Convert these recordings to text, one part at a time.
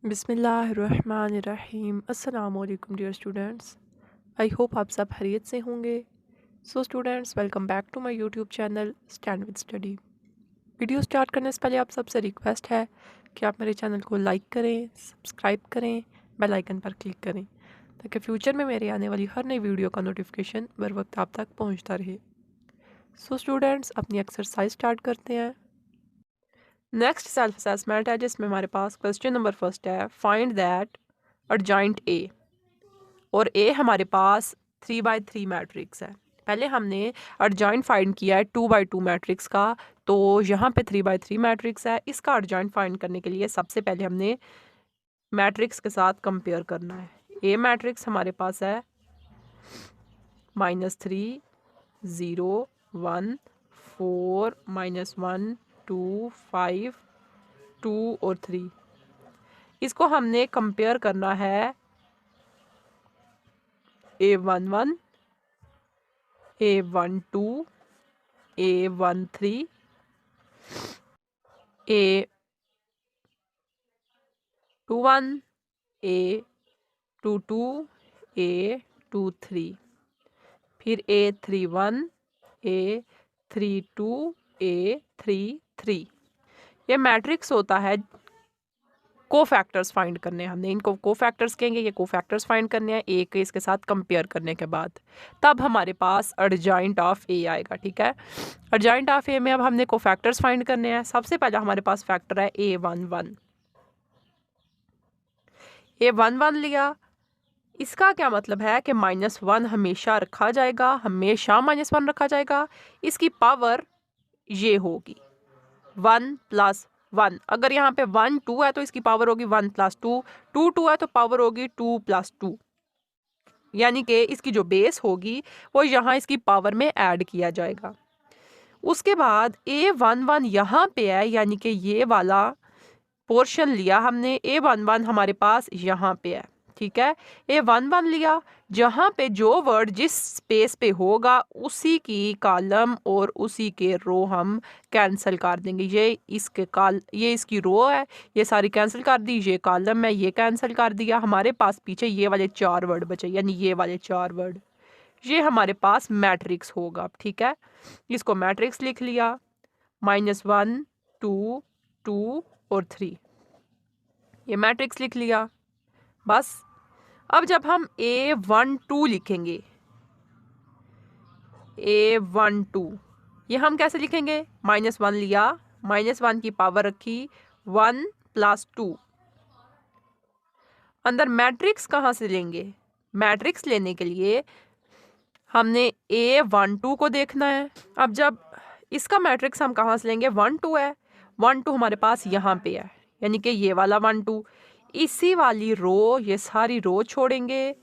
बिस्मिल्लाहिर्रहमानिर्रहीम। अस्सलामुअलैकुम dear students, I hope आप सब खैरियत से होंगे। So students, welcome back to my YouTube channel stand with study. Video start करने से पहले आप सबसे रिक्वेस्ट है कि आप मेरे चैनल को लाइक करें, सब्सक्राइब करें, बेल आइकन पर क्लिक करें ताकि फ्यूचर में मेरे आने वाली हर नई वीडियो का नोटिफिकेशन बर वक्त आप तक पहुँचता रहे। सो स्टूडेंट्स, अपनी एक्सरसाइज स्टार्ट करते हैं। नेक्स्ट सेल्फ असेसमेंट है जिसमें हमारे पास क्वेश्चन नंबर फर्स्ट है, फाइंड दैट एडजॉइंट ए। और ए हमारे पास 3/3 मैट्रिक्स है। पहले हमने एडजॉइंट फाइंड किया है 2/2 मैट्रिक्स का, तो यहाँ पे 3/3 मैट्रिक्स है। इसका एडजॉइंट फाइंड करने के लिए सबसे पहले हमने मैट्रिक्स के साथ कंपेयर करना है। ए मैट्रिक्स हमारे पास है -3 0 1 4 -1 2 5 2 और 3। इसको हमने कंपेयर करना है A11 A12 A13 A21 A22 A23, फिर A31 A32 A33। ये मैट्रिक्स होता है। कोफैक्टर्स फाइंड करने हैं हमने, इनको कोफैक्टर्स कहेंगे। ये कोफैक्टर्स फाइंड करने हैं ए के इसके साथ कंपेयर करने के बाद, तब हमारे पास एडजॉइंट ऑफ ए आएगा। ठीक है, एडजॉइंट ऑफ ए में अब हमने कोफैक्टर्स फाइंड करने हैं। सबसे पहला हमारे पास फैक्टर है A11। A11 लिया, इसका क्या मतलब है कि -1 हमेशा रखा जाएगा, हमेशा -1 रखा जाएगा। इसकी पावर ये होगी 1 + 1। अगर यहाँ पे 1 2 है तो इसकी पावर होगी 1 + 2, 2 2 है तो पावर होगी 2 + 2। यानी कि इसकी जो बेस होगी वो यहाँ इसकी पावर में ऐड किया जाएगा। उसके बाद A11 यहाँ पे है, यानी कि ये वाला पोर्शन लिया हमने। A11 हमारे पास यहाँ पे है। ठीक है, A11 लिया, जहाँ पे जो वर्ड जिस स्पेस पे होगा उसी की कॉलम और उसी के रो हम कैंसिल कर देंगे। ये इसकी रो है, ये सारी कैंसिल कर दी। ये कॉलम है, ये कैंसिल कर दिया। हमारे पास पीछे ये वाले 4 वर्ड बचे, यानी ये वाले 4 वर्ड। ये हमारे पास मैट्रिक्स होगा। ठीक है, इसको मैट्रिक्स लिख लिया। -1 2 2 और 3, ये मैट्रिक्स लिख लिया। बस अब जब हम A12 लिखेंगे, A12 ये हम कैसे लिखेंगे? -1 लिया, -1 की पावर रखी, 1 + 2। अंदर मैट्रिक्स कहाँ से लेंगे? मैट्रिक्स लेने के लिए हमने A12 को देखना है। अब जब इसका मैट्रिक्स हम कहाँ से लेंगे? 1 2 है, 1 2 हमारे पास यहाँ पे है, यानी कि ये वाला 1 2। इसी वाली रो, ये सारी रो छोड़ेंगे,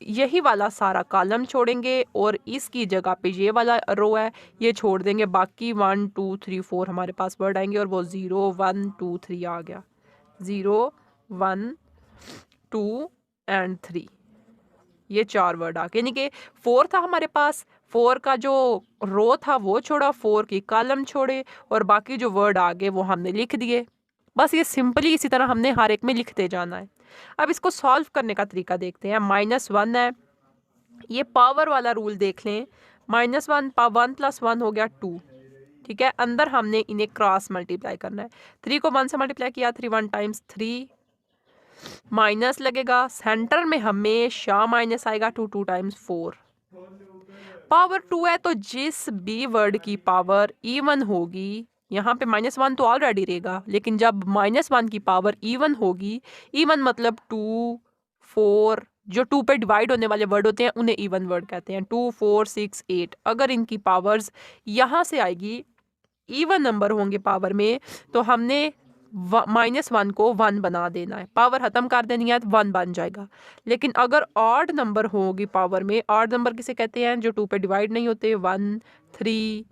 यही वाला सारा कॉलम छोड़ेंगे और इसकी जगह पे ये वाला रो है ये छोड़ देंगे। बाकी 1 2 3 4 हमारे पास वर्ड आएंगे और वो 0 1 2 3 आ गया। 0 1 2 एंड 3, ये 4 वर्ड आ गए। यानी कि 4 था हमारे पास, 4 का जो रो था वो छोड़ा, 4 की कॉलम छोड़े और बाकी जो वर्ड आ गए वो हमने लिख दिए। बस ये सिंपली इसी तरह हमने हर एक में लिखते जाना है। अब इसको सॉल्व करने का तरीका देखते हैं। -1 है, ये पावर वाला रूल देख लें। -1 1 + 1 हो गया 2। ठीक है, अंदर हमने इन्हें क्रॉस मल्टीप्लाई करना है। 3 को 1 से मल्टीप्लाई किया, 3 1 टाइम्स 3, माइनस लगेगा। सेंटर में हमेशा माइनस आएगा, 2 2 टाइम्स 4। पावर 2 है तो जिस भी वर्ड की पावर इवन होगी, यहाँ पे -1 तो ऑलरेडी रहेगा, लेकिन जब -1 की पावर इवन होगी, इवन मतलब 2 4, जो 2 पे डिवाइड होने वाले वर्ड होते हैं उन्हें इवन वर्ड कहते हैं। 2 4 6 8, अगर इनकी पावर्स यहाँ से आएगी, इवन नंबर होंगे पावर में, तो हमने -1 को 1 बना देना है। पावर ख़त्म कर देनी है तो 1 बन जाएगा। लेकिन अगर ऑड नंबर होगी पावर में, ऑड नंबर किसे कहते हैं? जो 2 पे डिवाइड नहीं होते। 1 3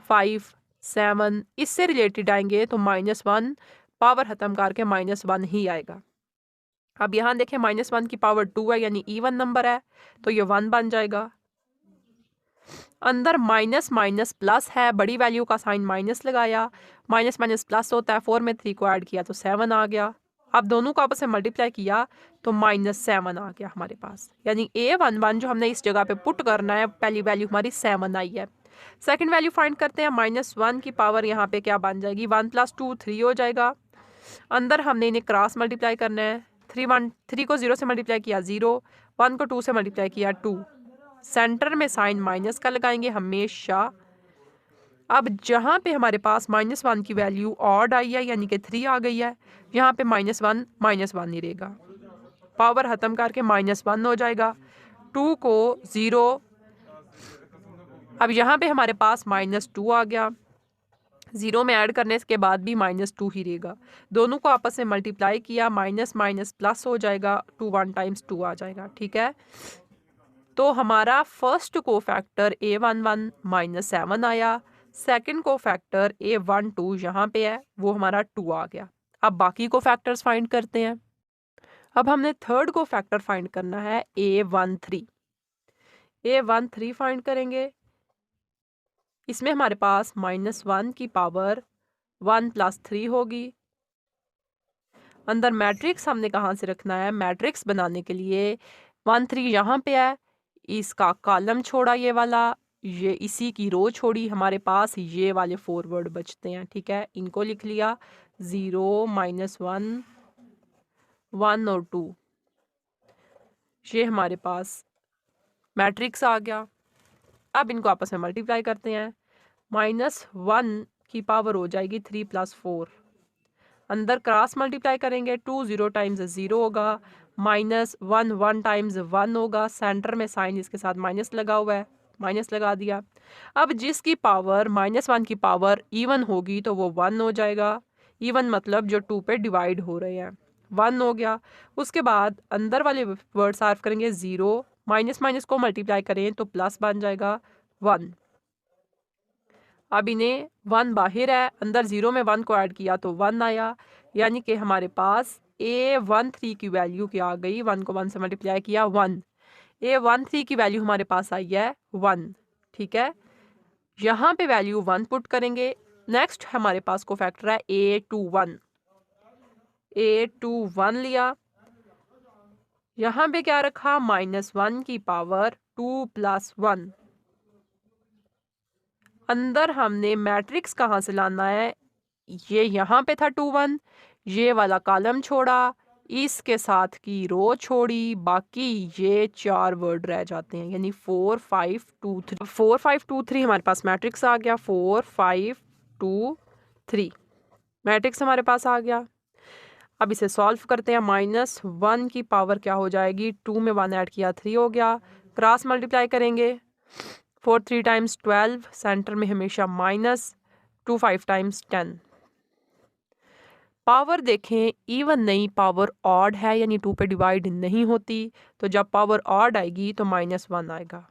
5 7, इससे रिलेटेड आएंगे तो -1 पावर ख़त्म करके -1 ही आएगा। अब यहाँ देखें, -1 की पावर 2 है, यानी इवन नंबर है, तो ये 1 बन जाएगा। अंदर माइनस माइनस प्लस है, बड़ी वैल्यू का साइन माइनस लगाया, माइनस माइनस प्लस होता है। 4 में 3 को ऐड किया तो 7 आ गया। अब दोनों को आपस में मल्टीप्लाई किया तो -7 आ गया हमारे पास, यानी A11 जो हमने इस जगह पे पुट करना है, पहली वैल्यू हमारी 7 आई है। सेकंड वैल्यू फाइंड करते हैं, -1 की पावर यहाँ पे क्या बन जाएगी, 1 + 2 3 हो जाएगा। अंदर हमने इन्हें क्रॉस मल्टीप्लाई करना है, 3 को 0 से मल्टीप्लाई किया 0, 1 को 2 से मल्टीप्लाई किया 2। सेंटर में साइन माइनस का लगाएंगे हमेशा। अब जहाँ पे हमारे पास -1 की वैल्यू ऑड आई है, यानी कि 3 आ गई है, यहाँ पे -1 ही रहेगा, पावर ख़त्म करके -1 हो जाएगा। 2 को 0, अब यहाँ पे हमारे पास -2 आ गया, 0 में ऐड करने के बाद भी -2 ही रहेगा। दोनों को आपस में मल्टीप्लाई किया, माइनस माइनस प्लस हो जाएगा, 2 1 टाइम्स 2 आ जाएगा। ठीक है, तो हमारा फर्स्ट को फैक्टर A11 -7 आया, सेकंड को फैक्टर A12 यहाँ पे है, वो हमारा 2 आ गया। अब बाकी को फैक्टर्स फाइंड करते हैं। अब हमने थर्ड को फैक्टर फाइंड करना है A13। A13 फाइंड करेंगे, इसमें हमारे पास -1 की पावर 1 + 3 होगी। अंदर मैट्रिक्स हमने कहाँ से रखना है, मैट्रिक्स बनाने के लिए 1 3 यहाँ पे है, इसका कॉलम छोड़ा ये वाला, ये इसी की रो छोड़ी, हमारे पास ये वाले फॉरवर्ड बचते हैं। ठीक है, इनको लिख लिया, 0 -1 1 और 2, ये हमारे पास मैट्रिक्स आ गया। अब इनको आपस में मल्टीप्लाई करते हैं, -1 की पावर हो जाएगी 3 + 4, अंदर क्रॉस मल्टीप्लाई करेंगे, 2 0 टाइम्स 0 होगा, -1 1 टाइम्स 1 होगा, सेंटर में साइन इसके साथ माइनस लगा हुआ है, माइनस लगा दिया। अब जिसकी पावर -1 की पावर इवन होगी तो वो 1 हो जाएगा, इवन मतलब जो 2 पे डिवाइड हो रहे हैं, 1 हो गया। उसके बाद अंदर वाले वर्ड सार्फ करेंगे, 0 माइनस माइनस को मल्टीप्लाई करें तो प्लस बन जाएगा 1। अब इन्हें 1 बाहर है, अंदर 0 में 1 को ऐड किया तो 1 आया, यानी कि हमारे पास A13 की वैल्यू क्या आ गई, 1 को 1 से मल्टीप्लाई किया 1, A13 की वैल्यू हमारे पास आई है 1। ठीक है, यहाँ पे वैल्यू 1 पुट करेंगे। नेक्स्ट हमारे पास को फैक्टर है A21, A21 लिया, यहाँ पे क्या रखा, -1 की पावर 2 + 1। अंदर हमने मैट्रिक्स कहाँ से लाना है, ये यहाँ पे था 2 1, ये वाला कॉलम छोड़ा, इसके साथ की रो छोड़ी, बाकी ये 4 वर्ड रह जाते हैं, यानी 4 5 2 3, 4 5 2 3 हमारे पास मैट्रिक्स आ गया, 4 5 2 3 मैट्रिक्स हमारे पास आ गया। अब इसे सॉल्व करते हैं, -1 की पावर क्या हो जाएगी, 2 में 1 ऐड किया 3 हो गया, क्रॉस मल्टीप्लाई करेंगे, 4 3 टाइम्स 12, सेंटर में हमेशा माइनस, 2 5 टाइम्स 10। पावर देखें इवन नहीं, पावर ऑड है, यानी 2 पे डिवाइड नहीं होती, तो जब पावर ऑड आएगी तो -1 आएगा।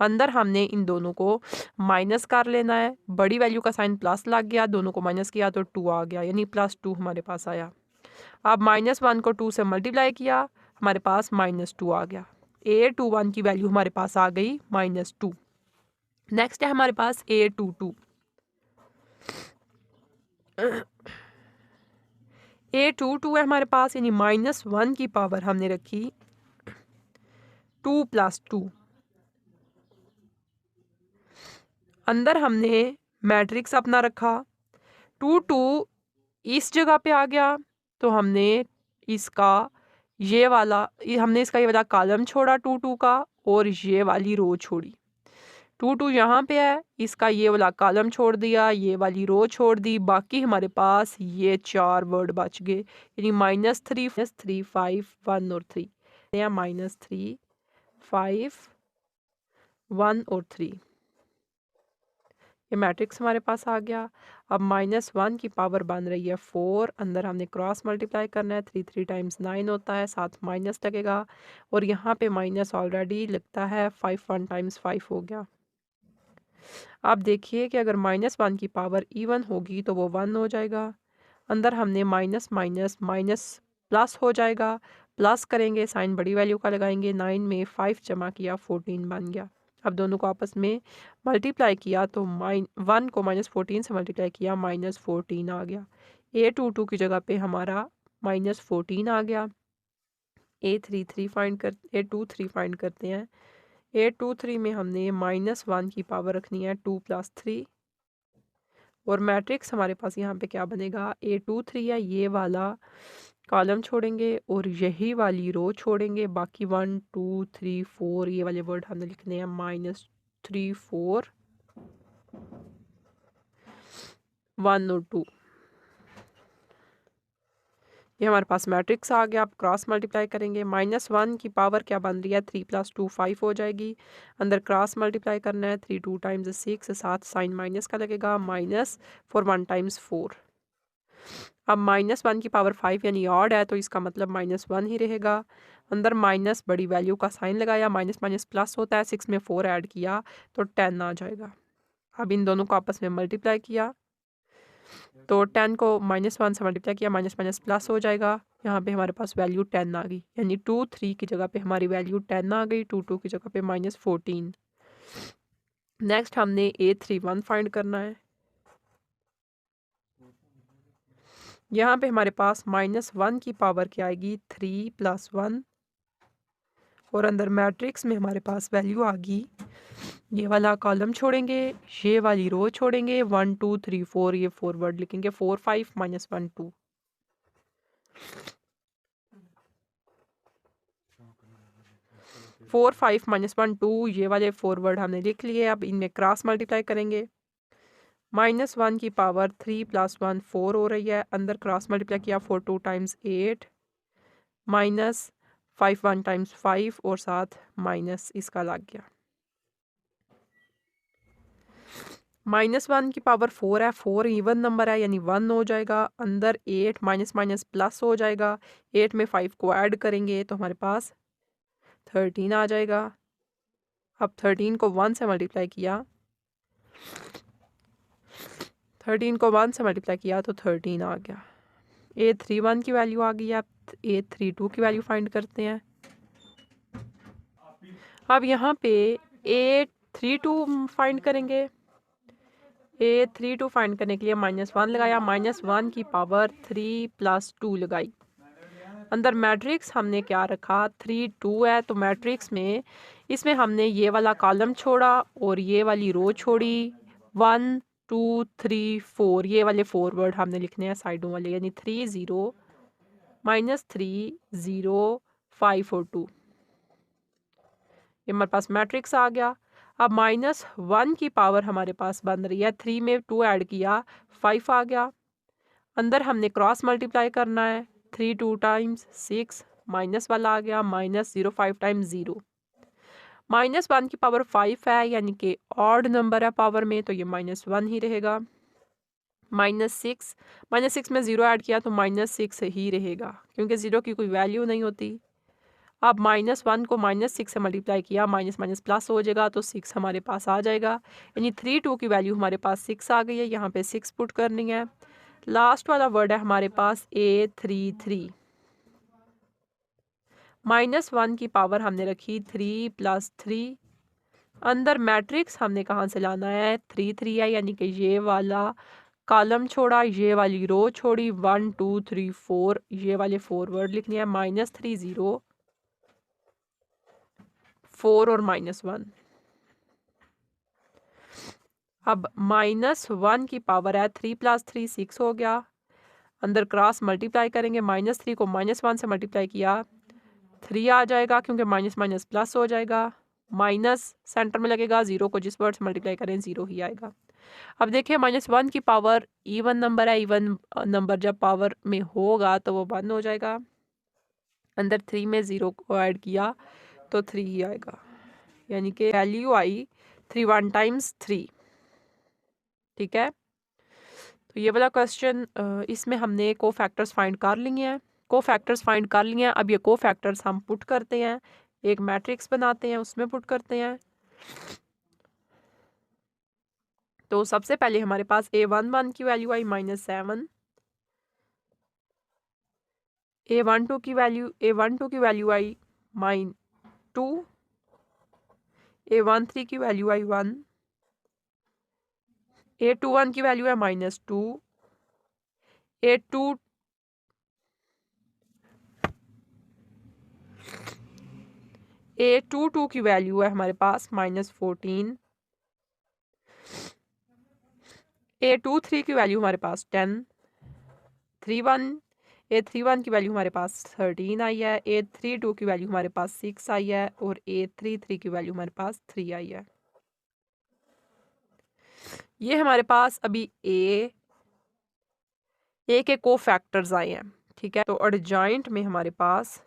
अंदर हमने इन दोनों को माइनस कर लेना है, बड़ी वैल्यू का साइन प्लस लग गया, दोनों को माइनस किया तो 2 आ गया, यानी +2 हमारे पास आया। अब -1 को 2 से मल्टीप्लाई किया, हमारे पास -2 आ गया। A21 की वैल्यू हमारे पास आ गई -2। नेक्स्ट है हमारे पास A22। A22 है हमारे पास, यानी -1 की पावर हमने रखी 2 + 2। अंदर हमने मैट्रिक्स अपना रखा, 2 2 इस जगह पे आ गया, तो हमने इसका ये वाला कॉलम छोड़ा 2 2 का, और ये वाली रो छोड़ी। 2 2 यहाँ पे है, इसका ये वाला कॉलम छोड़ दिया, ये वाली रो छोड़ दी, बाकी हमारे पास ये 4 वर्ड बच गए, यानी -3 5 1 और 3, -3 5 1 और 3, ये मैट्रिक्स हमारे पास आ गया। अब -1 की पावर बन रही है 4, अंदर हमने क्रॉस मल्टीप्लाई करना है, 3 3 टाइम्स 9 होता है, साथ माइनस लगेगा, और यहाँ पे माइनस ऑलरेडी लगता है, 5 1 टाइम्स 5 हो गया। अब देखिए कि अगर -1 की पावर इवन होगी तो वो 1 हो जाएगा, अंदर हमने माइनस माइनस माइनस प्लस हो जाएगा, प्लस करेंगे, साइन बड़ी वैल्यू का लगाएंगे, 9 में 5 जमा किया 14 बन गया। अब दोनों को आपस में मल्टीप्लाई किया तो 1 को -14 से मल्टीप्लाई किया, -14 आ गया। A22 की जगह पे हमारा -14 आ गया। A23 फाइंड करते हैं। A23 में हमने -1 की पावर रखनी है 2 + 3 और मैट्रिक्स हमारे पास यहाँ पे क्या बनेगा, A23 है, ये वाला कॉलम छोड़ेंगे और यही वाली रो छोड़ेंगे। बाकी 1 2 3 4 ये वाले वर्ड हमने लिखने हैं -3 4 1 और 2। ये हमारे पास मैट्रिक्स आ गया। आप क्रॉस मल्टीप्लाई करेंगे। -1 की पावर क्या बन रही है, 3 + 2 5 हो जाएगी। अंदर क्रॉस मल्टीप्लाई करना है, 3 2 टाइम्स 6, साथ साइन माइनस का लगेगा, -4 1 टाइम्स 4। अब -1 की पावर 5 यानी ऑड है तो इसका मतलब -1 ही रहेगा। अंदर माइनस बड़ी वैल्यू का साइन लगाया, माइनस माइनस प्लस होता है, 6 में 4 ऐड किया तो 10 आ जाएगा। अब इन दोनों को आपस में मल्टीप्लाई किया तो 10 को -1 से मल्टीप्लाई किया, माइनस माइनस प्लस हो जाएगा। यहाँ पे हमारे पास वैल्यू 10 आ गई, यानी 2 3 की जगह पे हमारी वैल्यू 10 आ गई, 2 2 की जगह पे -14। नेक्स्ट हमने A31 फाइंड करना है। यहाँ पे हमारे पास -1 की पावर क्या आएगी, 3 + 1 और अंदर मैट्रिक्स में हमारे पास वैल्यू आ गई। ये वाला कॉलम छोड़ेंगे, ये वाली रो छोड़ेंगे, 1 2 3 4 ये फॉरवर्ड लिखेंगे, 4 5 -1 2। 4 5 -1 2 ये वाले फॉरवर्ड हमने लिख लिए। अब इनमें क्रॉस मल्टीप्लाई करेंगे। -1 की पावर 3 + 1 4 हो रही है। अंदर क्रॉस मल्टीप्लाई किया, 4 2 टाइम्स 8 -5 1 टाइम्स 5 और साथ माइनस इसका लग गया। -1 की पावर 4 है, 4 इवन नंबर है यानी 1 हो जाएगा। अंदर 8 माइनस माइनस प्लस हो जाएगा, 8 में 5 को ऐड करेंगे तो हमारे पास 13 आ जाएगा। अब 13 को 1 से मल्टीप्लाई किया, 13 को 1 से मल्टीप्लाई किया तो 13 आ गया। A31 की वैल्यू आ गई है। अब A32 की वैल्यू फाइंड करते हैं। अब यहाँ पे A32 फाइंड करेंगे। A32 फाइंड करने के लिए -1 लगाया, -1 की पावर 3 + 2 लगाई। अंदर मैट्रिक्स हमने क्या रखा, 3 2 है तो मैट्रिक्स में इसमें हमने ये वाला कॉलम छोड़ा और ये वाली रो छोड़ी। 1 2 3 4 ये वाले फॉरवर्ड हमने लिखने हैं साइडों वाले, यानी 3 0 -3 0 5 और 2। ये हमारे पास मैट्रिक्स आ गया। अब -1 की पावर हमारे पास बन रही है, 3 में 2 ऐड किया 5 आ गया। अंदर हमने क्रॉस मल्टीप्लाई करना है, 3 2 टाइम्स 6 माइनस वाला आ गया, -0 5 टाइम्स 0। -1 की पावर 5 है यानी कि ऑड नंबर है पावर में तो ये -1 ही रहेगा। -6 में 0 ऐड किया तो -6 ही रहेगा क्योंकि 0 की कोई वैल्यू नहीं होती। अब -1 को -6 से मल्टीप्लाई किया, माइनस माइनस प्लस हो जाएगा तो 6 हमारे पास आ जाएगा, यानी 3 2 की वैल्यू हमारे पास 6 आ गई है। यहाँ पे 6 पुट करनी है। लास्ट वाला वर्ड है हमारे पास A33। -1 की पावर हमने रखी 3 + 3। अंदर मैट्रिक्स हमने कहाँ से लाना है, 3 3 है यानी कि ये वाला कॉलम छोड़ा, ये वाली रो छोड़ी, 1 2 3 4 ये वाले फॉरवर्ड लिखने हैं, -3 0 4 और -1। अब -1 की पावर है 3 + 3 6 हो गया। अंदर क्रॉस मल्टीप्लाई करेंगे, -3 को -1 से मल्टीप्लाई किया 3 आ जाएगा क्योंकि माइनस माइनस प्लस हो जाएगा। माइनस सेंटर में लगेगा, 0 को जिस वर्ड से मल्टीप्लाई करें 0 ही आएगा। अब देखिए -1 की पावर इवन नंबर है, इवन नंबर जब पावर में होगा तो वो 1 हो जाएगा। अंदर 3 में 0 को ऐड किया तो 3 ही आएगा, यानी कि वैल्यू आई 3 1 टाइम्स 3। ठीक है, तो ये वाला क्वेश्चन इसमें हमने को फैक्टर्स फाइंड कर लिए हैं। को फैक्टर्स फाइंड कर लिए हैं। अब ये को फैक्टर्स हम पुट करते हैं, एक मैट्रिक्स बनाते हैं, उसमें पुट करते हैं। तो सबसे पहले हमारे पास A11 की वैल्यू आई -7, A12 की वैल्यू आई -2, A13 की वैल्यू आई 1, A21 की वैल्यू है -2, A2 A22 की वैल्यू है हमारे पास -14, A23 की वैल्यू हमारे पास 10, 31 A31 की वैल्यू हमारे पास 13 आई है, A32 की वैल्यू हमारे पास 6 आई है और A33 की वैल्यू हमारे पास 3 आई है। ये हमारे पास अभी ए के को फैक्टर्स आए हैं, ठीक है। तो एडजॉइंट में हमारे पास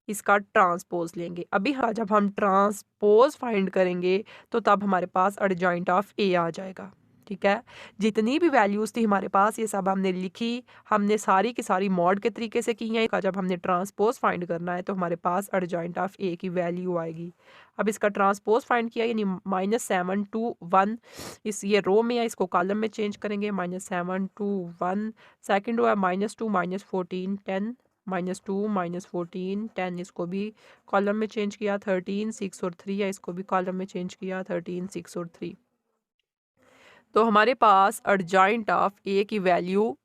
इसका ट्रांसपोज लेंगे। अभी हाँ, जब हम ट्रांसपोज फाइंड करेंगे तो तब हमारे पास एडजॉइंट ऑफ ए आ जाएगा, ठीक है। जितनी भी वैल्यूज़ थी हमारे पास ये सब हमने लिखी, हमने सारी की सारी मॉड के तरीके से की हैं। जब हमने ट्रांसपोज फाइंड करना है तो हमारे पास एडजॉइंट ऑफ ए की वैल्यू आएगी। अब इसका ट्रांसपोज फाइंड किया यानी -7 to 1, इस ये रो में है, इसको कॉलम में चेंज करेंगे। -7 to 1, सेकेंड रो है -2 -14 10, -2 -14 10, इसको भी कॉलम में चेंज किया। 13 6 और 3 है, इसको भी कॉलम में चेंज किया। 13 6 और 3। तो हमारे पास एडजॉइंट ऑफ ए की वैल्यू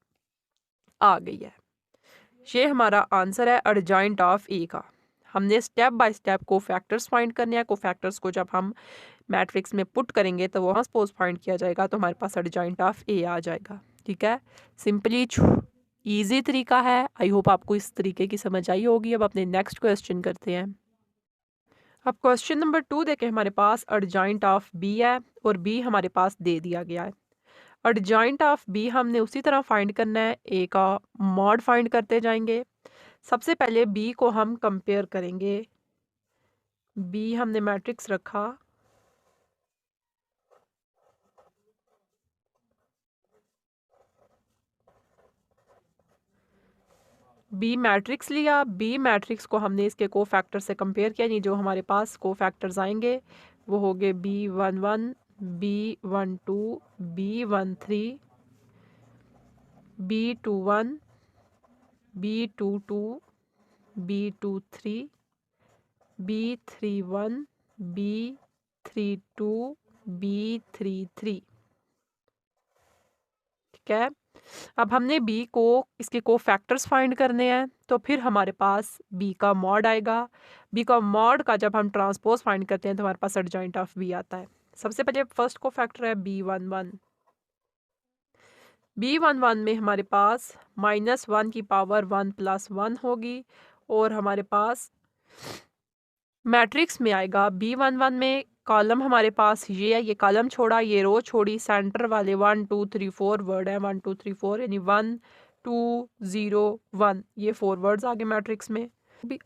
आ गई है। ये हमारा आंसर है एडजॉइंट ऑफ ए का। हमने स्टेप बाय स्टेप को फैक्टर्स फाइंड करने हैं। को फैक्टर्स को जब हम मैट्रिक्स में पुट करेंगे तो वो ट्रांसपोज फाइंड किया जाएगा तो हमारे पास एडजॉइंट ऑफ ए आ जाएगा, ठीक है। सिंपली ईजी तरीका है। आई होप आपको इस तरीके की समझ आई होगी। अब अपने नेक्स्ट क्वेश्चन करते हैं। अब क्वेश्चन नंबर 2 देखें, हमारे पास एडजॉइंट ऑफ बी है और बी हमारे पास दे दिया गया है। एडजॉइंट ऑफ बी हमने उसी तरह फाइंड करना है, ए का मॉड फाइंड करते जाएंगे। सबसे पहले बी को हम कंपेयर करेंगे। बी हमने मैट्रिक्स रखा, बी मैट्रिक्स लिया। बी मैट्रिक्स को हमने इसके को फैक्टर से कंपेयर किया, यानी जो हमारे पास को फैक्टर्स आएंगे वो हो गए B11 B12 B13 B21 B22 B23 B31 B32 B33, ठीक है। अब हमने बी को इसके को फैक्टर्स फाइंड करने हैं तो फिर हमारे पास बी का मॉड आएगा। बी का मॉड का जब हम ट्रांसपोज फाइंड करते हैं तो हमारे पास एडजॉइंट ऑफ बी आता है। सबसे पहले फर्स्ट को फैक्टर है B11। B11 में हमारे पास -1 की पावर 1 + 1 होगी और हमारे पास मैट्रिक्स में आएगा। B11 में कॉलम हमारे पास ये है, ये कॉलम छोड़ा, ये रो छोड़ी, सेंटर वाले 1 2 3 4 वर्ड है। 1 2 3 4 यानी 1 2 0 1, ये 4 वर्ड्स आ गए मैट्रिक्स में।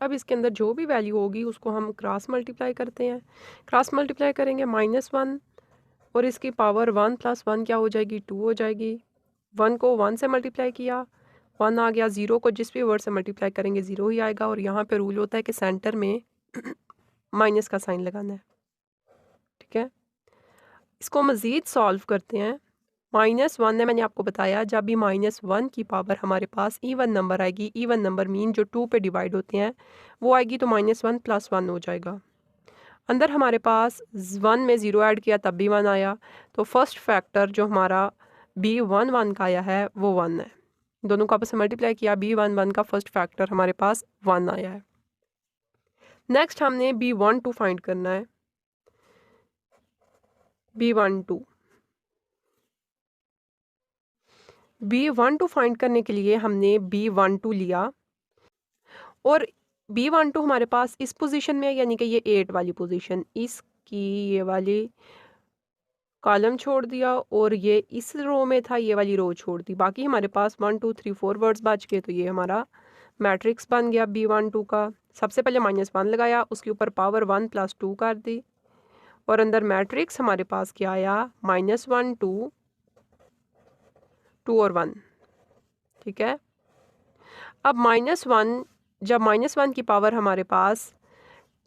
अब इसके अंदर जो भी वैल्यू होगी उसको हम क्रॉस मल्टीप्लाई करते हैं। क्रॉस मल्टीप्लाई करेंगे -1 और इसकी पावर 1 + 1 क्या हो जाएगी, 2 हो जाएगी। 1 को 1 से मल्टीप्लाई किया, 1 आ गया। 0 को जिस भी वर्ड से मल्टीप्लाई करेंगे 0 ही आएगा। और यहाँ पे रूल होता है कि सेंटर में माइनस का साइन लगाना है, ठीक है। इसको मज़ीद सॉल्व करते हैं। -1 है, मैंने आपको बताया जब भी -1 की पावर हमारे पास इवन नंबर आएगी, इवन नंबर मीन जो 2 पे डिवाइड होते हैं वो आएगी, तो -1 + 1 हो जाएगा। अंदर हमारे पास 1 में 0 ऐड किया तब भी 1 आया। तो फर्स्ट फैक्टर जो हमारा B11 का आया है वो 1 है। दोनों को आपस में मल्टीप्लाई किया, B11 का फर्स्ट फैक्टर हमारे पास 1 आया है। नेक्स्ट हमने B12 फाइंड करना है। B12 फाइंड करने के लिए हमने B12 लिया और B12 हमारे पास इस पोजीशन में है, यानी कि ये 8 वाली पोजीशन, इसकी ये वाली कॉलम छोड़ दिया और ये इस रो में था, ये वाली रो छोड़ दी। बाकी हमारे पास 1 2 3 4 वर्ड्स बच गए, तो ये हमारा मैट्रिक्स बन गया B12 का। सबसे पहले -1 लगाया, उसके ऊपर पावर 1 + 2 कर दी और अंदर मैट्रिक्स हमारे पास क्या आया, -1 2 2 और 1, ठीक है। अब -1, जब -1 की पावर हमारे पास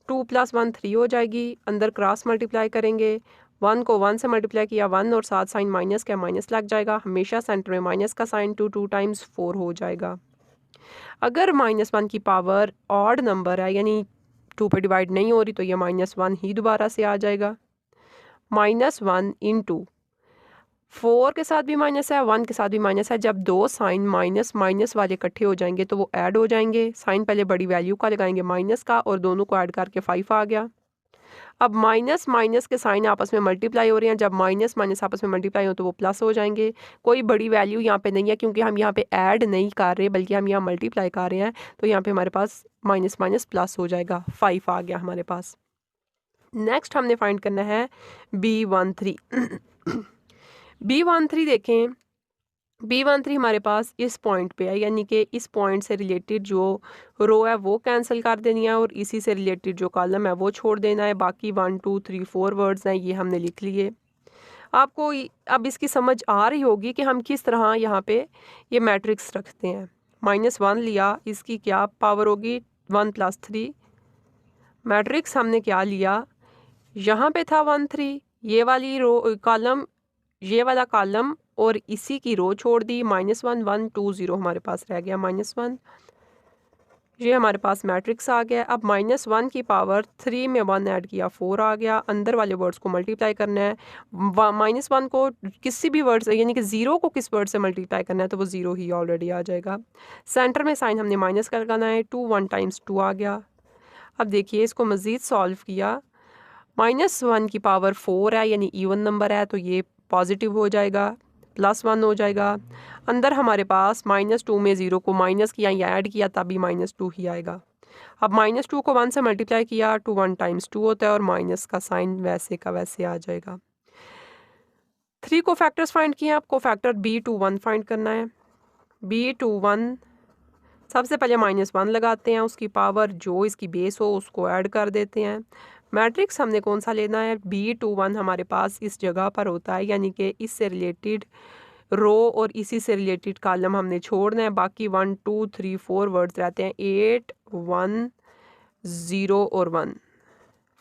2 + 1 3 हो जाएगी। अंदर क्रॉस मल्टीप्लाई करेंगे, 1 को 1 से मल्टीप्लाई किया, 1 और साथ साइन माइनस का माइनस लग जाएगा। हमेशा सेंटर में माइनस का साइन, 2 टाइम्स 4 हो जाएगा। अगर -1 की पावर ऑड नंबर है, यानी 2 पे डिवाइड नहीं हो रही, तो ये -1 ही दोबारा से आ जाएगा। -1 × 4 के साथ भी माइनस है, 1 के साथ भी माइनस है। जब दो साइन माइनस माइनस वाले इकट्ठे हो जाएंगे तो वो ऐड हो जाएंगे। साइन पहले बड़ी वैल्यू का लगाएंगे माइनस का, और दोनों को ऐड करके 5 आ गया। अब माइनस माइनस के साइन आपस में मल्टीप्लाई हो रहे हैं। जब माइनस माइनस आपस में मल्टीप्लाई हो तो वो प्लस हो जाएंगे। कोई बड़ी वैल्यू यहाँ पे नहीं है क्योंकि हम यहाँ पे ऐड नहीं कर रहे बल्कि हम यहाँ मल्टीप्लाई कर रहे हैं। तो यहाँ पे हमारे पास माइनस माइनस प्लस हो जाएगा, 5 आ गया हमारे पास। नेक्स्ट हमने फाइंड करना है B13। B13 देखें, B13 हमारे पास इस पॉइंट पे है, यानी कि इस पॉइंट से रिलेटेड जो रो है वो कैंसिल कर देनी है और इसी से रिलेटेड जो कॉलम है वो छोड़ देना है। बाकी 1 2 3 4 वर्ड्स हैं, ये हमने लिख लिए। आपको अब इसकी समझ आ रही होगी कि हम किस तरह यहाँ पे ये मैट्रिक्स रखते हैं। -1 लिया, इसकी क्या पावर होगी 1 + 3। मैट्रिक्स हमने क्या लिया, यहाँ पे था 1 3, ये वाली रो कॉलम, ये वाला कॉलम और इसी की रो छोड़ दी। -1 1 2 0 हमारे पास रह गया -1। ये हमारे पास मैट्रिक्स आ गया। अब -1 की पावर 3 में 1 ऐड किया, 4 आ गया। अंदर वाले वर्ड्स को मल्टीप्लाई करना है। -1 को किसी भी वर्ड से, यानी कि 0 को किस वर्ड से मल्टीप्लाई करना है तो वो 0 ही ऑलरेडी आ जाएगा। सेंटर में साइन हमने माइनस का लगाना है। 2 1 × 2 आ गया। अब देखिए इसको मज़ीद सॉल्व किया। -1 की पावर 4 है, यानी इवन नंबर है तो ये पॉजिटिव हो जाएगा, +1 हो जाएगा। अंदर हमारे पास -2 में 0 को माइनस किया या ऐड किया तभी -2 ही आएगा। अब -2 को 1 से मल्टीप्लाई किया, 2 1 × 2 होता है और माइनस का साइन वैसे का वैसे आ जाएगा। 3 को फैक्टर्स फाइंड किए, आपको फैक्टर B21 फाइंड करना है। B21 सबसे पहले -1 लगाते हैं, उसकी पावर जो इसकी बेस हो उसको ऐड कर देते हैं। मैट्रिक्स हमने कौन सा लेना है, B21 हमारे पास इस जगह पर होता है, यानी कि इससे रिलेटेड रो और इसी से रिलेटेड कॉलम हमने छोड़ना है। बाकी 1 2 3 4 वर्ड्स रहते हैं, 8 1 0 और 1,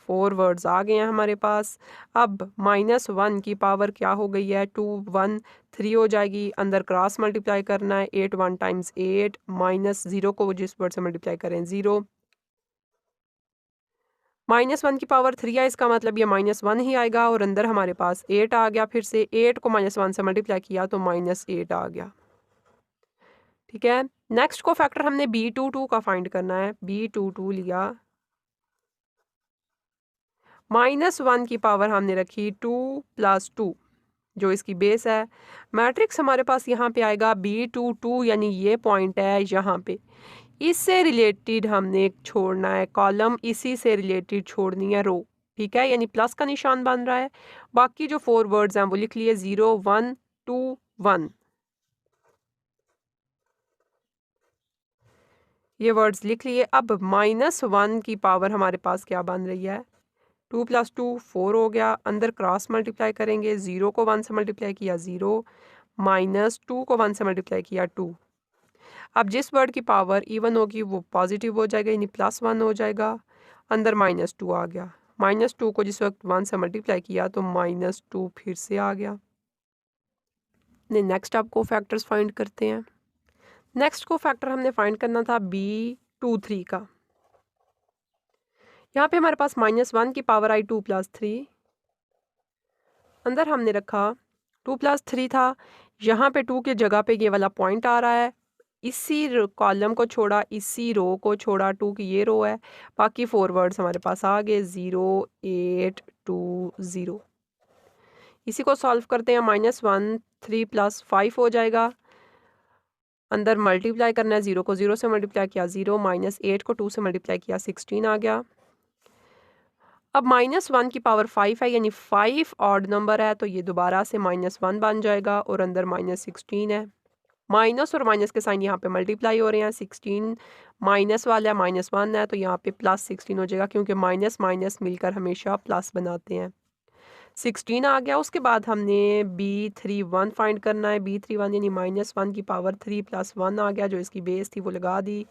4 वर्ड्स आ गए हैं हमारे पास। अब -1 की पावर क्या हो गई है, 2 1 3 हो जाएगी। अंदर क्रॉस मल्टीप्लाई करना है, 8 1 × 8 -0 को जिस वर्ड से मल्टीप्लाई करें 0। -1 की पावर 3 है, इसका मतलब ये -1 ही आएगा और अंदर हमारे पास 8 आ गया। फिर से 8 को -1 से मल्टीप्लाई किया तो -8 आ गया। ठीक है, नेक्स्ट को फैक्टर हमने B22 का फाइंड करना है। B22 लिया, -1 की पावर हमने रखी 2 + 2 जो इसकी बेस है। मैट्रिक्स हमारे पास यहाँ पे आएगा B22, यानी ये पॉइंट है यहाँ पे। इससे रिलेटेड हमने छोड़ना है कॉलम, इसी से रिलेटेड छोड़नी है रो। ठीक है, यानी प्लस का निशान बन रहा है। बाकी जो 4 वर्ड्स हैं वो लिख लिए, 0 1 2 1। ये वर्ड्स लिख लिए। अब -1 की पावर हमारे पास क्या बन रही है, 2 + 2 4 हो गया। अंदर क्रॉस मल्टीप्लाई करेंगे, 0 को 1 से मल्टीप्लाई किया 0, -2 को 1 से मल्टीप्लाई किया 2। अब जिस वर्ड की पावर इवन होगी वो पॉजिटिव हो जाएगा, यानी +1 हो जाएगा। अंदर -2 आ गया। -2 को जिस वक्त 1 से मल्टीप्लाई किया तो -2 फिर से आ गया। नेक्स्ट आपको फैक्टर्स फाइंड करते हैं। नेक्स्ट को फैक्टर हमने फाइंड करना था B23 का। यहाँ पे हमारे पास -1 की पावर आई 2 + 3। अंदर हमने रखा 2 + 3 था, यहाँ पे 2 की जगह पे ये वाला पॉइंट आ रहा है। इसी कॉलम को छोड़ा, इसी रो को छोड़ा, 2 की ये रो है। बाकी 4 वर्ड्स हमारे पास आ गए, 0 8 2 0। इसी को सॉल्व करते हैं। -1 3 + 5 हो जाएगा। अंदर मल्टीप्लाई करना है, 0 को 0 से मल्टीप्लाई किया 0, -8 को 2 से मल्टीप्लाई किया 16 आ गया। अब -1 की पावर 5 है, यानी 5 ऑड नंबर है तो ये दोबारा से -1 बन जाएगा और अंदर -16 है। माइनस और माइनस के साइन यहाँ पे मल्टीप्लाई हो रहे हैं। 16 माइनस वाला है, -1 है तो यहाँ पे +16 हो जाएगा, क्योंकि माइनस माइनस मिलकर हमेशा प्लस बनाते हैं। 16 आ गया। उसके बाद हमने B31 फाइंड करना है। B31 यानी -1 की पावर 3 + 1 आ गया, जो इसकी बेस थी वो लगा दी।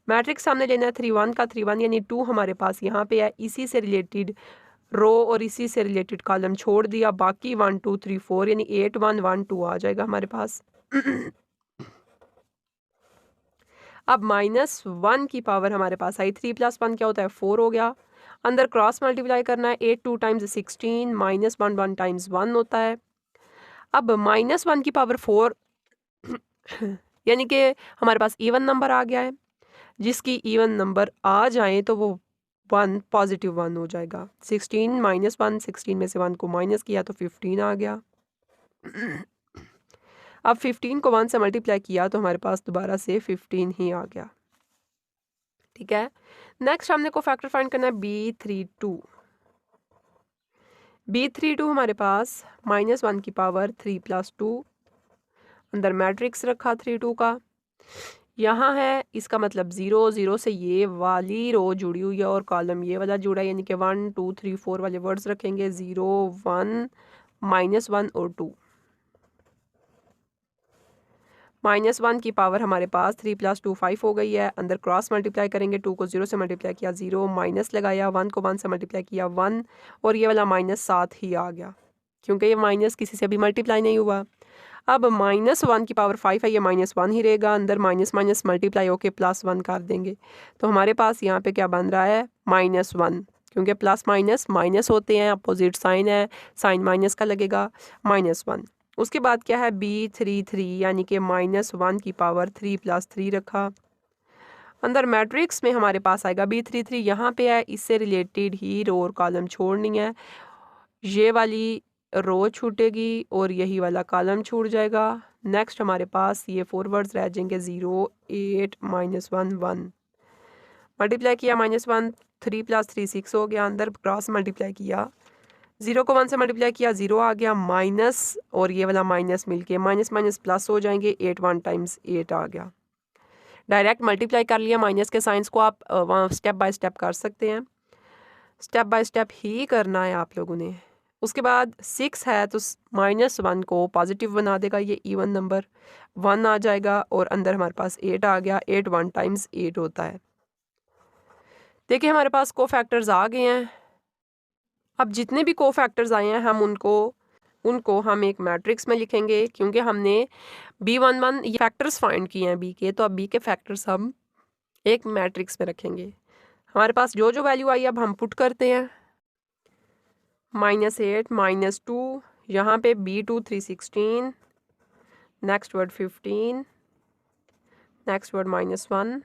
मैट्रिक्स सामने लेना है 31 का। 31 यानी 2 हमारे पास यहाँ पे है, इसी से रिलेटेड रो और इसी से रिलेटेड कॉलम छोड़ दिया। बाकी 1 2 3 4 यानी 8 1 1 2 आ जाएगा हमारे पास। अब -1 की पावर हमारे पास आई 3 + 1 क्या होता है 4 हो गया। अंदर क्रॉस मल्टीप्लाई करना है, 8 2 × 16 -1 1 × 1 होता है। अब -1 की पावर 4 यानी कि हमारे पास इवन नंबर आ गया है। जिसकी इवन नंबर आ जाए तो वो 1 पॉजिटिव 1 हो जाएगा। 16 -1, 16 में से 1 को माइनस किया तो 15 आ गया। अब 15 को 1 से मल्टीप्लाई किया तो हमारे पास दोबारा से 15 ही आ गया। ठीक है, नेक्स्ट हमने को फैक्टर फाइंड करना है B32। B32 हमारे पास -1 की पावर 3 + 2, अंदर मैट्रिक्स रखा 3 2 का, यहाँ है इसका मतलब 0 0 से ये वाली रो जुड़ी हुई है और कॉलम ये वाला जुड़ा है, यानी कि 1 2 3 4 वाले वर्ड्स रखेंगे, 0 1 -1 और 2। -1 की पावर हमारे पास 3 + 2 5 हो गई है। अंदर क्रॉस मल्टीप्लाई करेंगे, 2 को 0 से मल्टीप्लाई किया 0, माइनस लगाया, 1 को 1 से मल्टीप्लाई किया 1 और ये वाला -7 ही आ गया क्योंकि ये माइनस किसी से भी मल्टीप्लाई नहीं हुआ। अब -1 की पावर 5 है, ये -1 ही रहेगा, अंदर माइनस माइनस मल्टीप्लाई होके +1 कर देंगे तो हमारे पास यहाँ पे क्या बन रहा है -1, क्योंकि प्लस माइनस माइनस होते हैं, अपोजिट साइन है, साइन माइनस का लगेगा -1। उसके बाद क्या है B33 यानी कि -1 की पावर 3 + 3 रखा, अंदर मैट्रिक्स में हमारे पास आएगा B33 यहाँ पे है, इससे रिलेटेड ही रो और कॉलम छोड़नी है, ये वाली रो छूटेगी और यही वाला कॉलम छूट जाएगा। नेक्स्ट हमारे पास ये 4 वर्ड्स रह जाएंगे, 0 8 -1 1, मल्टीप्लाई किया -1, 3 + 3 6 हो गया, अंदर क्रॉस मल्टीप्लाई किया, 0 को 1 से मल्टीप्लाई किया 0 आ गया, माइनस और ये वाला माइनस मिलके माइनस माइनस प्लस हो जाएंगे, 8 1 × 8 आ गया। डायरेक्ट मल्टीप्लाई कर लिया, माइनस के साइंस को आप स्टेप बाय स्टेप कर सकते हैं, स्टेप बाय स्टेप ही करना है आप लोगों ने। उसके बाद 6 है तो -1 को पॉजिटिव बना देगा, ये इवन नंबर 1 आ जाएगा और अंदर हमारे पास 8 आ गया, 8 1 × 8 होता है। देखिए हमारे पास कोफैक्टर्स आ गए हैं। अब जितने भी कोफैक्टर्स आए हैं हम उनको हम एक मैट्रिक्स में लिखेंगे, क्योंकि हमने B11 ये फैक्टर्स फाइंड किए हैं B के, तो अब B के फैक्टर्स हम एक मैट्रिक्स में रखेंगे। हमारे पास जो जो वैल्यू आई अब हम पुट करते हैं, -8 -2, यहाँ पे B2 316, next word 15, next word -1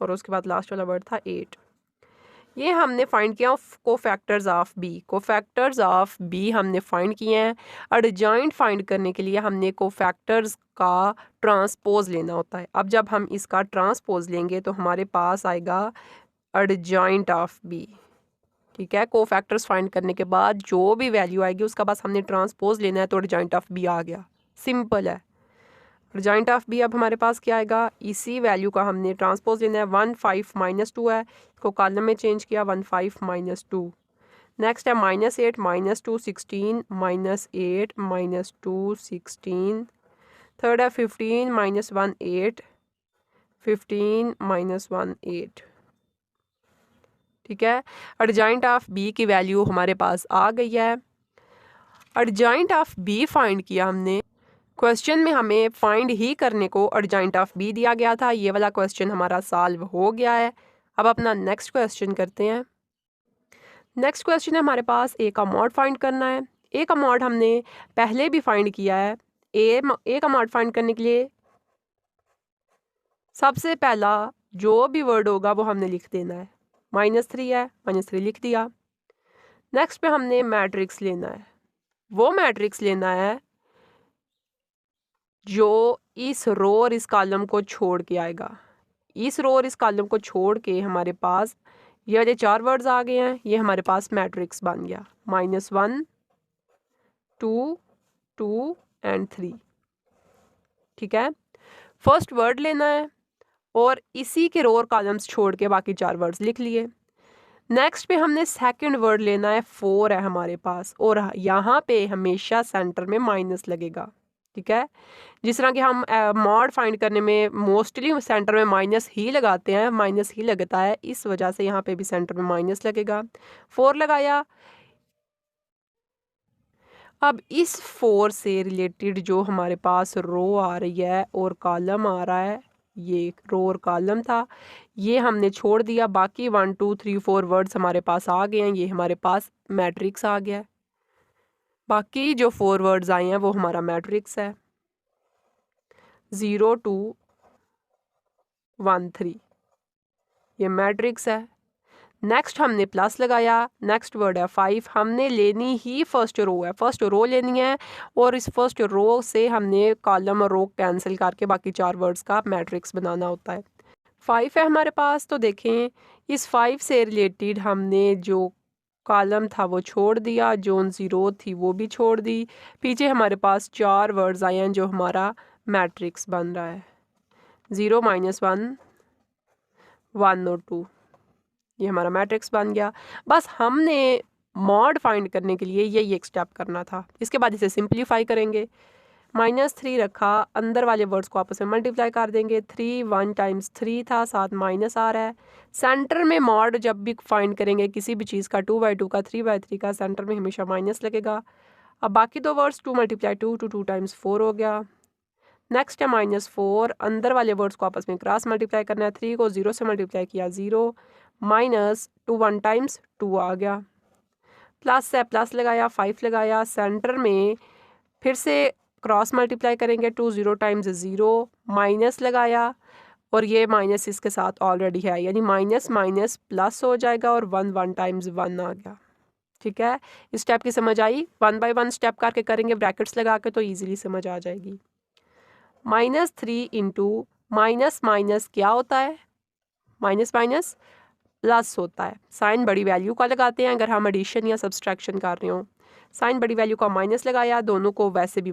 और उसके बाद लास्ट वाला वर्ड था 8। ये हमने फाइंड किया cofactors of B. Cofactors of B हमने फाइंड किए हैं। एडजॉइंट फाइंड करने के लिए हमने कोफैक्टर्स का ट्रांसपोज लेना होता है। अब जब हम इसका ट्रांसपोज लेंगे तो हमारे पास आएगा एडजॉइंट ऑफ बी। ठीक है, कोफैक्टर्स फाइंड करने के बाद जो भी वैल्यू आएगी उसका बस हमने ट्रांसपोज लेना है तो एडजॉइंट ऑफ बी आ गया। सिंपल है। एडजॉइंट ऑफ बी अब हमारे पास क्या आएगा, इसी वैल्यू का हमने ट्रांसपोज लेना है। 1 5 -2 है, इसको कॉलम में चेंज किया, 1 5 -2। नेक्स्ट है -8 -2 16 -8 -2 16। थर्ड है 15 -1 8 15 -1 8। ठीक है, एडजॉइंट ऑफ बी की वैल्यू हमारे पास आ गई है। एडजॉइंट ऑफ बी फाइंड किया हमने। क्वेश्चन में हमें फाइंड ही करने को एडजॉइंट ऑफ बी दिया गया था। ये वाला क्वेश्चन हमारा सॉल्व हो गया है। अब अपना नेक्स्ट क्वेश्चन करते हैं। नेक्स्ट क्वेश्चन है हमारे पास ए का मॉड फाइंड करना है। ए का मॉड हमने पहले भी फाइंड किया है। ए का मॉड फाइंड करने के लिए सबसे पहला जो भी वर्ड होगा वो हमने लिख देना है। -3 है, -3 लिख दिया। नेक्स्ट पे हमने मैट्रिक्स लेना है। वो मैट्रिक्स लेना है जो इस रो और इस कॉलम को छोड़ के आएगा। इस रो और इस कॉलम को छोड़ के हमारे पास ये वाले 4 वर्ड्स आ गए हैं। ये हमारे पास मैट्रिक्स बन गया, -1 2 2 एंड 3। ठीक है, फर्स्ट वर्ड लेना है और इसी के रो और कॉलम्स छोड़ के बाकी 4 वर्ड्स लिख लिए। नेक्स्ट पे हमने सेकंड वर्ड लेना है, 4 है हमारे पास और यहाँ पे हमेशा सेंटर में माइनस लगेगा। ठीक है, जिस तरह कि हम मॉड फाइंड करने में मोस्टली सेंटर में माइनस ही लगाते हैं, माइनस ही लगता है, इस वजह से यहाँ पे भी सेंटर में माइनस लगेगा। 4 लगाया। अब इस 4 से रिलेटेड जो हमारे पास रो आ रही है और कॉलम आ रहा है, ये रो और कॉलम था, ये हमने छोड़ दिया। बाकी 1 2 3 4 वर्ड्स हमारे पास आ गए हैं। ये हमारे पास मैट्रिक्स आ गया है। बाकी जो 4 वर्ड्स आए हैं वो हमारा मैट्रिक्स है 0 2 1 3, ये मैट्रिक्स है। नेक्स्ट हमने प्लस लगाया, नेक्स्ट वर्ड है 5, हमने लेनी ही फर्स्ट रो है, फर्स्ट रो लेनी है और इस फर्स्ट रो से हमने कॉलम और रो कैंसिल करके बाकी 4 वर्ड्स का मैट्रिक्स बनाना होता है। 5 है हमारे पास, तो देखें इस 5 से रिलेटेड हमने जो कॉलम था वो छोड़ दिया, जोन 0 थी वो भी छोड़ दी, पीछे हमारे पास 4 वर्ड्स आए हैं जो हमारा मैट्रिक्स बन रहा है 0 -1 1 और 2, ये हमारा मैट्रिक्स बन गया। बस हमने मॉड फाइंड करने के लिए यही एक स्टेप करना था। इसके बाद इसे सिंप्लीफाई करेंगे, -3 रखा, अंदर वाले वर्ड्स को आपस में मल्टीप्लाई कर देंगे, 3 1 टाइम्स 3 था, साथ माइनस आ रहा है। सेंटर में मॉड जब भी फाइंड करेंगे किसी भी चीज़ का 2/2 का 3/3 का, सेंटर में हमेशा माइनस लगेगा। अब बाकी 2 वर्ड्स 2 × 2 2 टाइम्स 4 हो गया। नेक्स्ट है -4, अंदर वाले वर्ड्स को आपस में क्रॉस मल्टीप्लाई करना है, 3 को 0 से मल्टीप्लाई किया 0, -2 1 टाइम्स 2 आ गया। प्लस है, प्लस लगाया, 5 लगाया, सेंटर में फिर से क्रॉस मल्टीप्लाई करेंगे, 2 0 टाइम्स 0, माइनस लगाया और ये माइनस इसके साथ ऑलरेडी है, यानी माइनस माइनस प्लस हो जाएगा और 1 1 टाइम्स 1 आ गया। ठीक है, इस स्टेप की समझ आई? 1 बाय 1 स्टेप करके करेंगे ब्रैकेट्स लगा के तो ईजिली समझ आ जाएगी। -3 इंटू माइनस माइनस क्या होता है? माइनस माइनस प्लस होता है। साइन बड़ी वैल्यू का लगाते हैं अगर हम एडिशन या सब्सट्रैक्शन कर रहे हो। साइन बड़ी वैल्यू का माइनस लगाया, दोनों को वैसे भी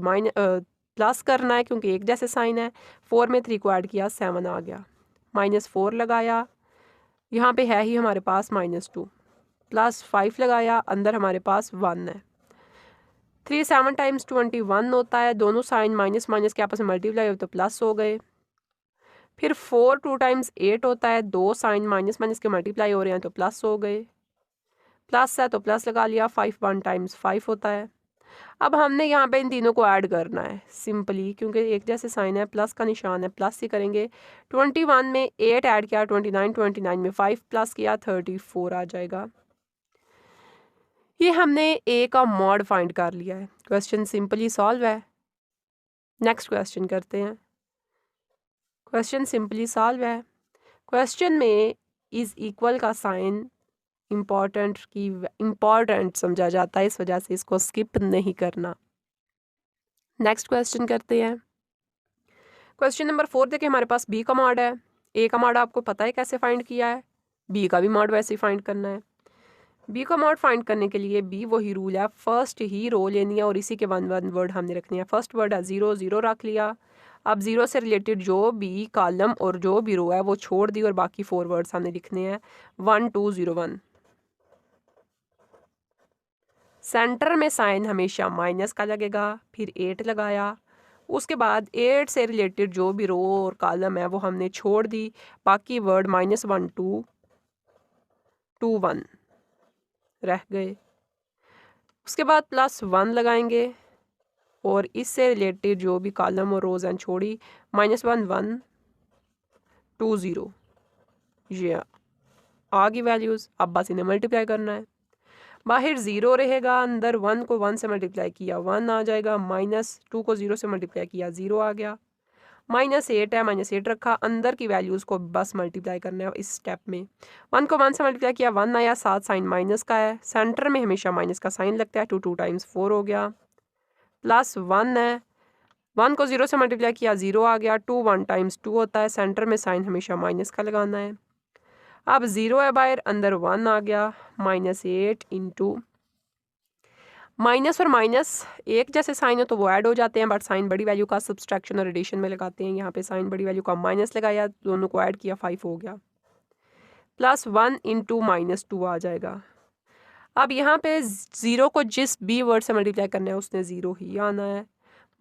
प्लस करना है क्योंकि एक जैसे साइन है। 4 में 3 को ऐड किया 7 आ गया। -4 लगाया, यहाँ पे है ही हमारे पास -2, प्लस 5 लगाया, अंदर हमारे पास 1 है। 3 7 टाइम्स 21 होता है, दोनों साइन माइनस माइनस के आपस में मल्टीप्लाई हो तो प्लस हो गए। फिर 4 2 टाइम्स 8 होता है, दो साइन माइनस माइनस के मल्टीप्लाई हो रहे हैं तो प्लस हो गए। प्लस है तो प्लस लगा लिया, 5 1 टाइम्स 5 होता है। अब हमने यहाँ पे इन तीनों को ऐड करना है सिंपली, क्योंकि एक जैसे साइन है, प्लस का निशान है, प्लस ही करेंगे। 21 में 8 ऐड किया, 29 में 5 प्लस किया, 34 आ जाएगा। ये हमने ए का मॉड फाइंड कर लिया है। क्वेश्चन सिंपली सॉल्व है। नेक्स्ट क्वेश्चन करते हैं। क्वेश्चन सिंपली सॉल्व है। क्वेश्चन में इज इक्वल का साइन इम्पॉर्टेंट समझा जाता है, इस वजह से इसको स्किप नहीं करना। नेक्स्ट क्वेश्चन करते हैं। क्वेश्चन नंबर 4 देखिए, हमारे पास बी का मॉड है। ए का मॉड आपको पता है कैसे फाइंड किया है, बी का भी मॉड वैसे ही फाइंड करना है। बी का मॉड फाइंड करने के लिए बी वही रूल है, फर्स्ट ही रो लेनी है और इसी के 1 1 वर्ड हमने रखनी है। फर्स्ट वर्ड है 0 0 रख लिया। अब 0 से रिलेटेड जो भी कॉलम और जो भी रो है वो छोड़ दी और बाकी 4 वर्ड्स हमने लिखने हैं 1 2 0 1। सेंटर में साइन हमेशा माइनस का लगेगा, फिर 8 लगाया, उसके बाद 8 से रिलेटेड जो भी रो और कॉलम है वो हमने छोड़ दी, बाकी वर्ड -1 2 2 1 रह गए। उसके बाद +1 लगाएंगे और इससे रिलेटेड जो भी कॉलम और रोज हैं छोड़ी, -1 1 2 0, ये आ गई वैल्यूज़। अब बस इन्हें मल्टीप्लाई करना है। बाहर 0 रहेगा, अंदर 1 को 1 से मल्टीप्लाई किया 1 आ जाएगा, -2 को 0 से मल्टीप्लाई किया 0 आ गया। -8 है, -8 रखा, अंदर की वैल्यूज़ को बस मल्टीप्लाई करना है इस स्टेप में। 1 को 1 से मल्टीप्लाई किया 1 आया, साथ साइन माइनस का है, सेंटर में हमेशा माइनस का साइन लगता है, 2 2 टाइम्स 4 हो गया, +1 है, 1 को 0 से मल्टीप्लाई किया 0 आ गया, 2 1 टाइम्स 2 होता है, सेंटर में साइन हमेशा माइनस का लगाना है। अब 0 है बाहर, अंदर 1 आ गया, -8 इंटू माइनस और माइनस एक जैसे साइन हो तो वो ऐड हो जाते हैं, बट साइन बड़ी वैल्यू का सब्सट्रैक्शन और एडिशन में लगाते हैं। यहाँ पे साइन बड़ी वैल्यू का माइनस लगाया, दोनों को ऐड किया, 5 हो गया, +1 इंटू -2 आ जाएगा। अब यहाँ पे 0 को जिस बी वर्ड से मल्टीप्लाई करना है उसने 0 ही आना है।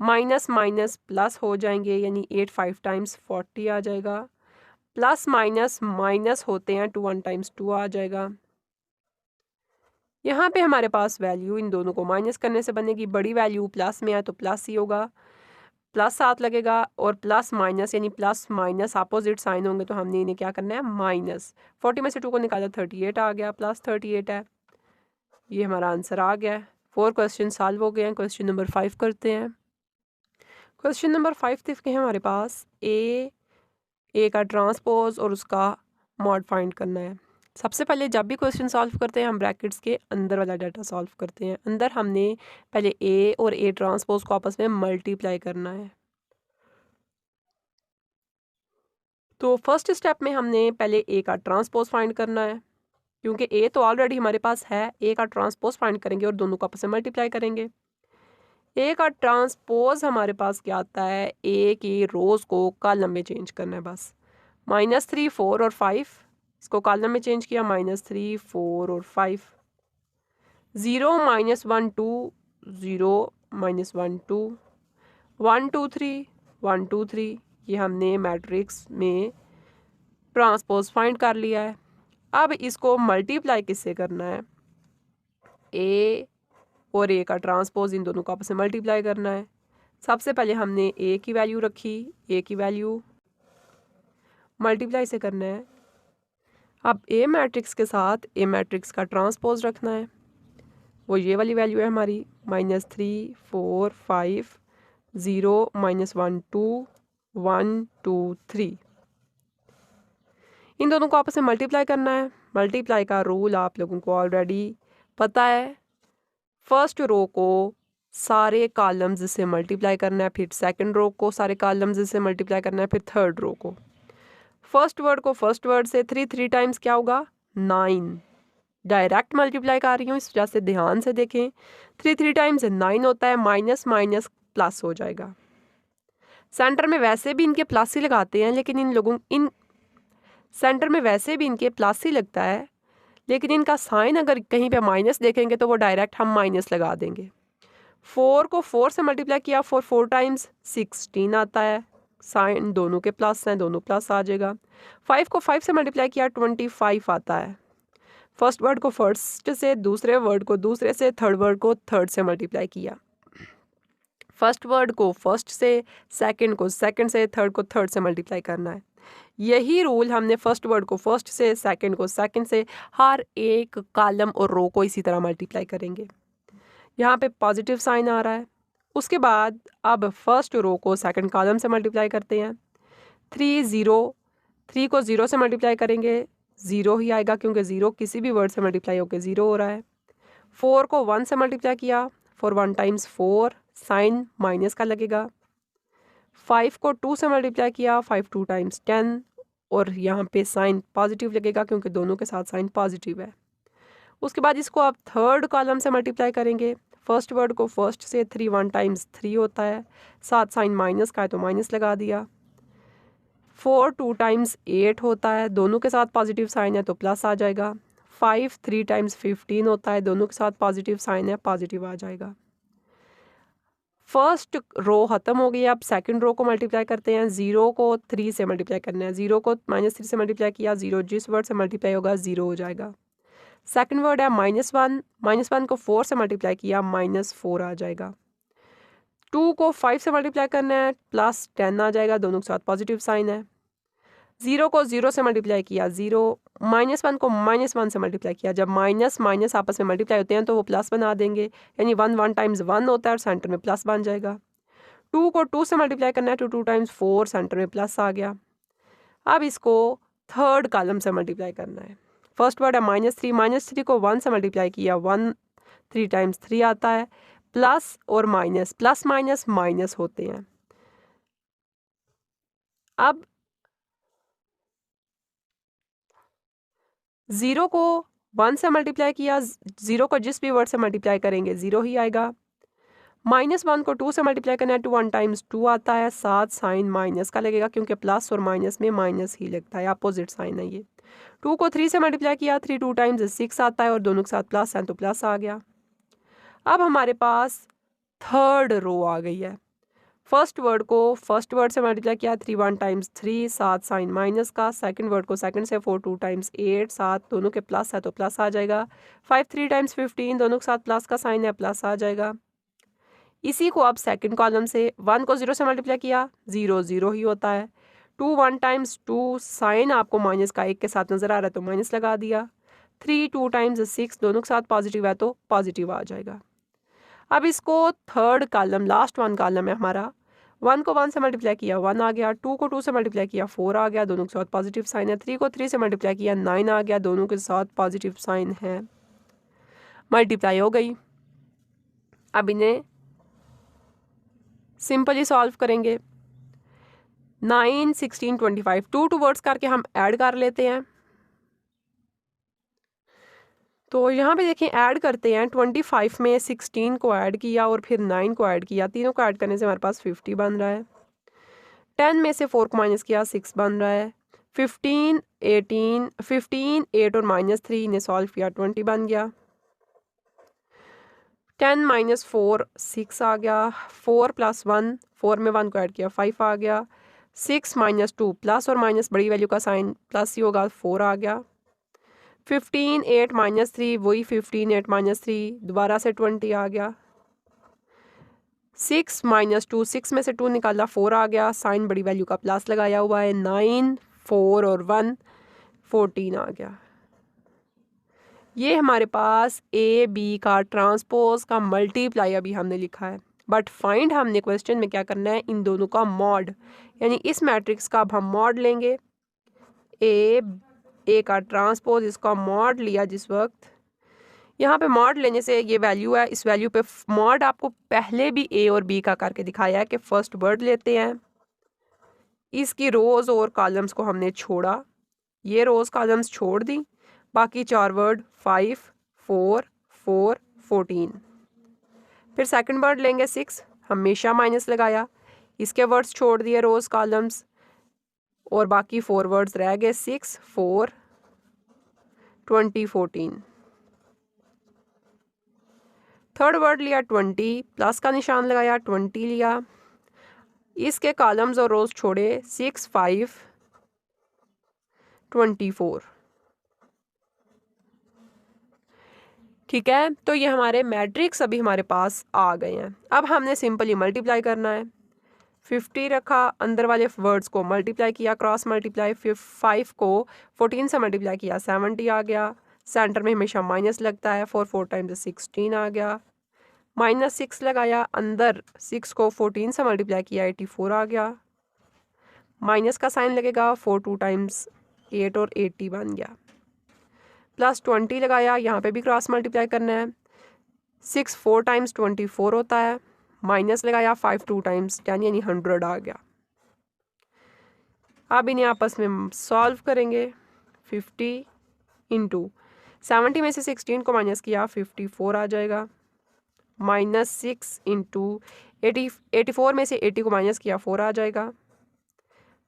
माइनस माइनस प्लस हो जाएंगे, यानी 8 5 टाइम्स 40 आ जाएगा, प्लस माइनस माइनस होते हैं 2 1 टाइम्स 2 आ जाएगा। यहाँ पे हमारे पास वैल्यू इन दोनों को माइनस करने से बनेगी, बड़ी वैल्यू प्लस में है तो प्लस ही होगा, प्लस साथ लगेगा और प्लस माइनस यानी प्लस माइनस अपोजिट साइन होंगे तो हमने इन्हें क्या करना है माइनस। 40 में से 2 को निकाला 38 आ गया, +38 है, ये हमारा आंसर आ गया है 4 क्वेश्चन सॉल्व हो गए हैं। क्वेश्चन नंबर 5 करते हैं। क्वेश्चन नंबर 5 देख के हैं हमारे पास ए का ट्रांसपोज और उसका मॉड फाइंड करना है। सबसे पहले जब भी क्वेश्चन सॉल्व करते हैं हम ब्रैकेट्स के अंदर वाला डाटा सॉल्व करते हैं। अंदर हमने पहले ए और ए ट्रांसपोज को आपस में मल्टीप्लाई करना है। तो फर्स्ट स्टेप में हमने पहले ए का ट्रांसपोज फाइंड करना है, क्योंकि ए तो ऑलरेडी हमारे पास है। ए का ट्रांसपोज फाइंड करेंगे और दोनों को आपस में मल्टीप्लाई करेंगे। ए का ट्रांसपोज हमारे पास क्या आता है, ए की रोज को कॉलम में चेंज करना है बस। -3, 4 और 5 इसको कॉलम में चेंज किया, -3, 4 और 5। 0, -1, 2, 0, -1, 2, 1, 2, 3, 1, 2, 3। ये हमने मैट्रिक्स में ट्रांसपोज फाइंड कर लिया है। अब इसको मल्टीप्लाई किससे करना है, ए और ए का ट्रांसपोज इन दोनों को आपस में मल्टीप्लाई करना है। सबसे पहले हमने ए की वैल्यू रखी, ए की वैल्यू मल्टीप्लाई से करना है। अब ए मैट्रिक्स के साथ ए मैट्रिक्स का ट्रांसपोज रखना है, वो ये वाली वैल्यू है हमारी -3, 4, 5, 0, -1, 2, 1, 2, 3। इन दोनों को आपस में मल्टीप्लाई करना है। मल्टीप्लाई का रूल आप लोगों को ऑलरेडी पता है। फर्स्ट रो को सारे कॉलम्स से मल्टीप्लाई करना है, फिर सेकंड रो को सारे कॉलम्स से मल्टीप्लाई करना है, फिर थर्ड रो को। फर्स्ट वर्ड को फर्स्ट वर्ड से 3 टाइम्स क्या होगा, 9। डायरेक्ट मल्टीप्लाई कर रही हूँ, इस वजह से ध्यान से देखें। 3 टाइम्स 9 होता है, माइनस माइनस प्लस हो जाएगा। सेंटर में वैसे भी इनके प्लस ही लगाते हैं, लेकिन इन सेंटर में वैसे भी इनके प्लस ही लगता है, लेकिन इनका साइन अगर कहीं पे माइनस देखेंगे तो वो डायरेक्ट हम माइनस लगा देंगे। 4 को 4 से मल्टीप्लाई किया, 4 टाइम्स 16 आता है। साइन दोनों के प्लस हैं, दोनों प्लस आ जाएगा। 5 को 5 से मल्टीप्लाई किया, 25 आता है। फर्स्ट वर्ड को फर्स्ट से, दूसरे वर्ड को दूसरे से, थर्ड वर्ड को थर्ड से मल्टीप्लाई किया। फर्स्ट वर्ड को फर्स्ट से, सेकंड को सेकंड से, थर्ड को थर्ड से मल्टीप्लाई करना है। यही रूल हमने फर्स्ट वर्ड को फर्स्ट से, सेकंड को सेकंड से, हर एक कॉलम और रो को इसी तरह मल्टीप्लाई करेंगे। यहाँ पे पॉजिटिव साइन आ रहा है। उसके बाद अब फर्स्ट रो को सेकंड कॉलम से मल्टीप्लाई करते हैं। 3, 0, 3 को 0 से मल्टीप्लाई करेंगे, 0 ही आएगा, क्योंकि 0 किसी भी वर्ड से मल्टीप्लाई होकर 0 हो रहा है। 4 को 1 से मल्टीप्लाई किया, 4 1 टाइम्स 4, साइन माइनस का लगेगा। 5 को 2 से मल्टीप्लाई किया, 5 2 टाइम्स 10, और यहाँ पे साइन पॉजिटिव लगेगा क्योंकि दोनों के साथ साइन पॉजिटिव है। उसके बाद इसको आप थर्ड कॉलम से मल्टीप्लाई करेंगे। फर्स्ट वर्ड को फर्स्ट से, 3 1 टाइम्स 3 होता है, साथ साइन माइनस का है तो माइनस लगा दिया। 4 2 टाइम्स 8 होता है, दोनों के साथ पॉजिटिव साइन है तो प्लस आ जाएगा। 5 3 टाइम्स 15 होता है, दोनों के साथ पॉजिटिव साइन है, पॉजिटिव आ जाएगा। फर्स्ट रो ख़त्म हो गई, अब सेकंड रो को मल्टीप्लाई करते हैं। 0 को 3 से मल्टीप्लाई करना है, 0 को -3 से मल्टीप्लाई किया, 0 जिस वर्ड से मल्टीप्लाई होगा 0 हो जाएगा। सेकंड वर्ड है -1 को 4 से मल्टीप्लाई किया, -4 आ जाएगा। 2 को 5 से मल्टीप्लाई करना है, +10 आ जाएगा, दोनों के साथ पॉजिटिव साइन है। 0 को 0 से मल्टीप्लाई किया, 0, -1 को -1 से मल्टीप्लाई किया। जब माइनस माइनस आपस में मल्टीप्लाई होते हैं तो वो प्लस बना देंगे, यानी 1 1 टाइम्स 1 होता है और सेंटर में प्लस बन जाएगा। 2 को 2 से मल्टीप्लाई करना है, 2 2 टाइम्स 4, सेंटर में प्लस आ गया। अब इसको थर्ड कॉलम से मल्टीप्लाई करना है। फर्स्ट वर्ड है -3 को 1 से मल्टीप्लाई किया, 1 3 टाइम्स 3 आता है। प्लस और माइनस, प्लस माइनस माइनस होते हैं। अब 0 को 1 से मल्टीप्लाई किया, 0 को जिस भी वर्ड से मल्टीप्लाई करेंगे 0 ही आएगा। -1 को 2 से मल्टीप्लाई करना है, 2 1 टाइम्स 2 आता है, साथ साइन माइनस का लगेगा क्योंकि प्लस और माइनस में माइनस ही लगता है, अपोजिट साइन है ये। 2 को 3 से मल्टीप्लाई किया, 3 2 टाइम्स 6 आता है और दोनों के साथ प्लस है तो प्लस आ गया। अब हमारे पास थर्ड रो आ गई है। फर्स्ट वर्ड को फर्स्ट वर्ड से मल्टीप्लाई किया, 3 1 टाइम्स 3, साथ साइन माइनस का। सेकंड वर्ड को सेकंड से, 4 2 टाइम्स 8, साथ दोनों के प्लस है तो प्लस आ जाएगा। 5 3 टाइम्स 15, दोनों के साथ प्लस का साइन है, प्लस आ जाएगा। इसी को अब सेकंड कॉलम से 1 को 0 से मल्टीप्लाई किया, 0 0 ही होता है। 2 1 टाइम्स 2, साइन आपको माइनस का 1 के साथ नज़र आ रहा है तो माइनस लगा दिया। 3 2 टाइम्स 6, दोनों के साथ पॉजिटिव है तो पॉजिटिव आ जाएगा। अब इसको third column, last one column है हमारा, 1 को 1 से मल्टीप्लाई किया 1 आ गया, 2 को 2 से मल्टीप्लाई किया 4 आ गया, दोनों के साथ पॉजिटिव साइन है, 3 को 3 से मल्टीप्लाई किया 9 आ गया, दोनों के साथ पॉजिटिव साइन है, मल्टीप्लाई हो गई। अब इन्हें सिंपली सॉल्व करेंगे। 9, 16, 25 टू वर्ड्स करके हम ऐड कर लेते हैं। तो यहाँ पे देखें ऐड करते हैं, 25 में 16 को ऐड किया और फिर 9 को ऐड किया, तीनों को ऐड करने से हमारे पास 50 बन रहा है। 10 में से 4 को माइनस किया 6 बन रहा है। 15, 8 और -3 ने सॉल्व किया 20 बन गया। 10 - 4 6 आ गया, 4 + 1 4 में 1 को ऐड किया 5 आ गया, 6 - 2 प्लस और माइनस बड़ी वैल्यू का साइन प्लस ही होगा 4 आ गया। 15 8 - 3 वही 15 8 - 3 दोबारा से 20 आ गया। 6 - 2 6 में से 2 निकाला 4 आ गया, साइन बड़ी वैल्यू का प्लस लगाया हुआ है। 9 4 और 1 14 आ गया। ये हमारे पास ए बी का ट्रांसपोज का मल्टीप्लाई अभी हमने लिखा है, बट फाइंड हमने क्वेश्चन में क्या करना है, इन दोनों का मॉड, यानी इस मैट्रिक्स का अब हम मॉड लेंगे। ए का ट्रांसपोज, इसका मॉड लिया जिस वक्त, यहाँ पे मॉड लेने से ये वैल्यू है, इस वैल्यू पे मॉड आपको पहले भी ए और बी का करके दिखाया है कि फर्स्ट वर्ड लेते हैं, इसकी रोज और कॉलम्स को हमने छोड़ा, ये रोज कॉलम्स छोड़ दी, बाकी 4 वर्ड 5 4 4 14। फिर सेकंड वर्ड लेंगे 6, हमेशा माइनस लगाया, इसके वर्ड्स छोड़ दिए रोज कॉलम्स और बाकी 4 वर्ड्स रह गए 6 4 20 14। थर्ड वर्ड लिया 20, प्लस का निशान लगाया 20 लिया, इसके कॉलम्स और रोज छोड़े 6 5 24। ठीक है, तो ये हमारे मैट्रिक्स अभी हमारे पास आ गए हैं। अब हमने सिंपली मल्टीप्लाई करना है। 50 रखा, अंदर वाले वर्ड्स को मल्टीप्लाई किया, क्रॉस मल्टीप्लाई, 5 को 14 से मल्टीप्लाई किया 70 आ गया, सेंटर में हमेशा माइनस लगता है, 4 4 टाइम्स 16 आ गया, -6 लगाया, अंदर 6 को 14 से मल्टीप्लाई किया 84 आ गया, माइनस का साइन लगेगा, 4 2 टाइम्स 8 और 80 बन गया, प्लस 20 लगाया, यहाँ पे भी क्रॉस मल्टीप्लाई करना है, 6 4 टाइम्स 24 होता है, माइनस लगाया, 5 2 टाइम्स 10 यानी 100 आ गया। अब इन्हें आपस में सॉल्व करेंगे। 50 × 70 में से 16 को माइनस किया 54 आ जाएगा, -6 × 84 में से 80 को माइनस किया 4 आ जाएगा,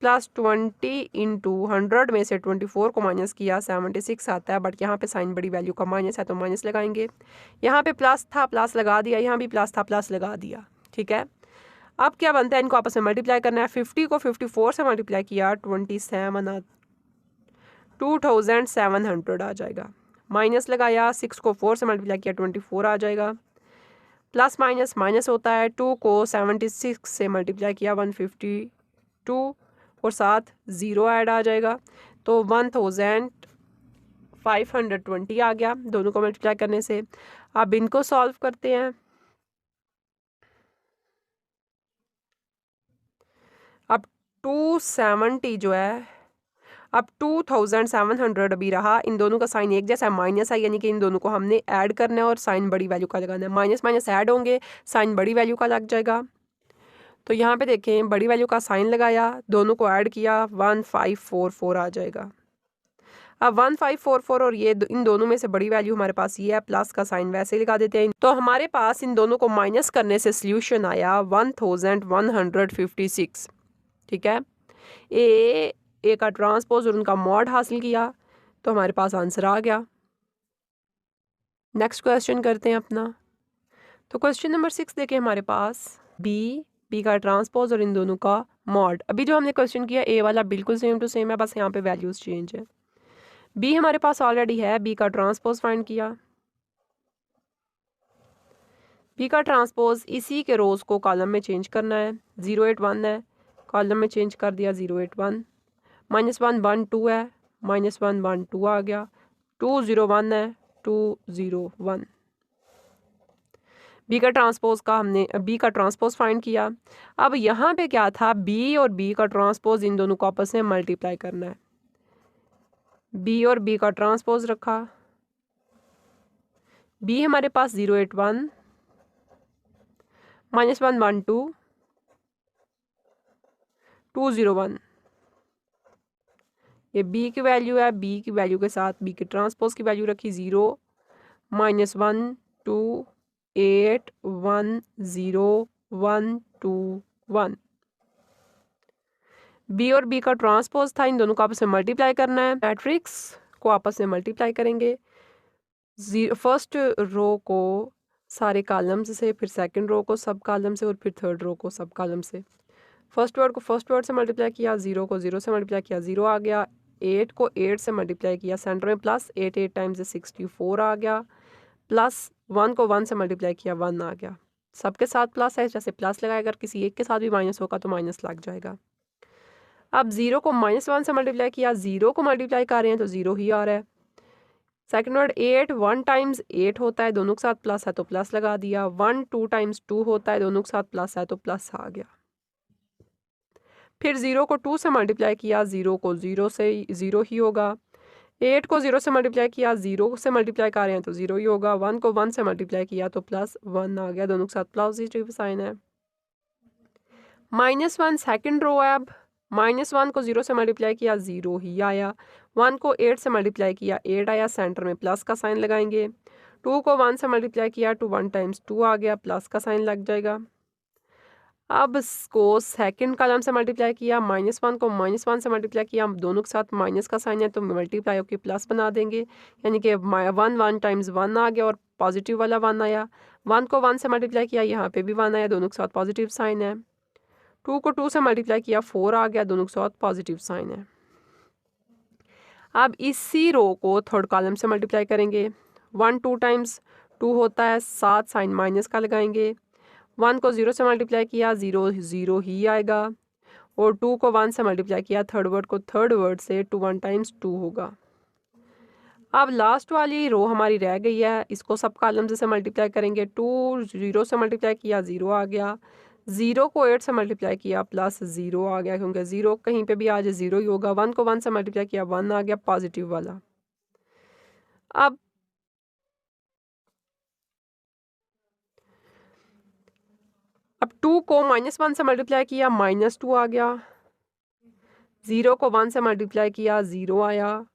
प्लस 20 × 100 में से 24 को माइनस किया 76 आता है, बट यहाँ पे साइन बड़ी वैल्यू का माइनस है तो माइनस लगाएंगे, यहाँ पे प्लस था प्लस लगा दिया, यहाँ भी प्लस था प्लस लगा दिया। ठीक है, अब क्या बनता है, इनको आपस में मल्टीप्लाई करना है। 50 को 54 से मल्टीप्लाई किया 2700 आ जाएगा, माइनस लगाया, 6 को 4 से मल्टीप्लाई किया 24 आ जाएगा, प्लस माइनस माइनस होता है, 2 को 76 से मल्टीप्लाई किया 152 और साथ 0 ऐड आ जाएगा, तो 1520 आ गया दोनों को मल्टीप्लाई करने से। अब इनको सॉल्व करते हैं। अब 270 जो है, अब 2700 अभी रहा, इन दोनों का साइन एक जैसा माइनस है, यानी कि इन दोनों को हमने ऐड करना है और साइन बड़ी वैल्यू का लगाना है, माइनस माइनस ऐड होंगे, साइन बड़ी वैल्यू का लग जाएगा। तो यहाँ पे देखें, बड़ी वैल्यू का साइन लगाया, दोनों को ऐड किया 1544 आ जाएगा। अब 1544 और ये इन दोनों में से बड़ी वैल्यू हमारे पास ये है, प्लस का साइन वैसे ही लगा देते हैं, तो हमारे पास इन दोनों को माइनस करने से सॉल्यूशन आया 1156। ठीक है, ए का ट्रांसपोज और उनका मॉड हासिल किया तो हमारे पास आंसर आ गया। नेक्स्ट क्वेश्चन करते हैं अपना। तो क्वेश्चन नंबर 6 देखें हमारे पास, बी का ट्रांसपोज और इन दोनों का मॉड। अभी जो हमने क्वेश्चन किया ए वाला बिल्कुल सेम टू सेम है, बस यहाँ पे वैल्यूज चेंज है। बी हमारे पास ऑलरेडी है, बी का ट्रांसपोज फाइंड किया, बी का ट्रांसपोज इसी के रोज को कॉलम में चेंज करना है, 081 है, कॉलम में चेंज कर दिया 081, -1 1 2 है, -1 1 2 आ गया, 2 0 1 है, 2 0 1। बी का ट्रांसपोज फाइंड किया। अब यहाँ पे क्या था, बी और बी का ट्रांसपोज, इन दोनों को आपस में मल्टीप्लाई करना है। बी और बी का ट्रांसपोज रखा, बी हमारे पास 081 -1 12 201, ये बी की वैल्यू है। बी की वैल्यू के साथ बी के ट्रांसपोज की वैल्यू रखी 0 -1 2 8 1 0 1 2 1। बी और बी का ट्रांसपोज था, इन दोनों को आपस में मल्टीप्लाई करना है। मैट्रिक्स को आपस में मल्टीप्लाई करेंगे, फर्स्ट रो को सारे कॉलम्स से, फिर सेकंड रो को सब कॉलम से, और फिर थर्ड रो को सब कॉलम से। फर्स्ट वर्ड को फर्स्ट वर्ड से मल्टीप्लाई किया, 0 को 0 से मल्टीप्लाई किया, 0 आ गया। 8 को 8 से मल्टीप्लाई किया, सेंटर में प्लस, 8 8 टाइम्स 64 आ गया। प्लस 1 को 1 से मल्टीप्लाई किया, 1 आ गया। सबके साथ प्लस है, जैसे प्लस लगाया, अगर किसी एक के साथ भी माइनस होगा तो माइनस लग जाएगा। अब 0 को -1 से मल्टीप्लाई किया, 0 को मल्टीप्लाई कर रहे हैं तो 0 ही आ रहा है। सेकंड वर्ड 8 1 टाइम्स 8 होता है, दोनों के साथ प्लस है तो प्लस लगा दिया। 1 2 टाइम्स 2 होता है, दोनों के साथ प्लस है तो प्लस आ गया। फिर 0 को 2 से मल्टीप्लाई किया, 0 को 0 से 0 ही होगा। 8 को 0 से मल्टीप्लाई किया, 0 से मल्टीप्लाई कर रहे हैं तो 0 ही होगा। 1 को 1 से मल्टीप्लाई किया तो +1 आ गया, दोनों के साथ पॉजिटिव साइन है। -1 सेकंड रो है। अब -1 को 0 से मल्टीप्लाई किया, 0 ही आया। 1 को 8 से मल्टीप्लाई किया, 8 आया, सेंटर में प्लस का साइन लगाएंगे। 2 को 1 से मल्टीप्लाई किया, 2 1 टाइम्स 2 आ गया, प्लस का साइन लग जाएगा। अब इसको सेकंड कॉलम से मल्टीप्लाई किया, -1 को -1 से मल्टीप्लाई किया, दोनों के साथ माइनस का साइन है तो मल्टीप्लाई होकर प्लस बना देंगे, यानी कि 1 1 टाइम्स 1 आ गया और पॉजिटिव वाला 1 आया। 1 को 1 से मल्टीप्लाई किया, यहाँ पे भी 1 आया, दोनों के साथ पॉजिटिव साइन है। 2 को 2 से मल्टीप्लाई किया, 4 आ गया, दोनों के साथ पॉजिटिव साइन है। अब इसी रो को थर्ड कॉलम से मल्टीप्लाई करेंगे। 1 2 टाइम्स 2 होता है, साथ साइन माइनस का लगाएंगे। 1 को 0 से मल्टीप्लाई किया, 0 0 ही आएगा, और 2 को 1 से मल्टीप्लाई किया, थर्ड वर्ड को थर्ड वर्ड से, 2 1 टाइम्स 2 होगा। अब लास्ट वाली रो हमारी रह गई है, इसको सब कॉलम से मल्टीप्लाई करेंगे। 2 0 से मल्टीप्लाई किया, 0 आ गया। 0 को 8 से मल्टीप्लाई किया, +0 आ गया, क्योंकि 0 कहीं पे भी आ जाए 0 ही होगा। 1 को 1 से मल्टीप्लाई किया, 1 आ गया, पॉजिटिव वाला। अब 2 को -1 से मल्टीप्लाई किया, -2 आ गया। 0 को 1 से मल्टीप्लाई किया, 0 आया,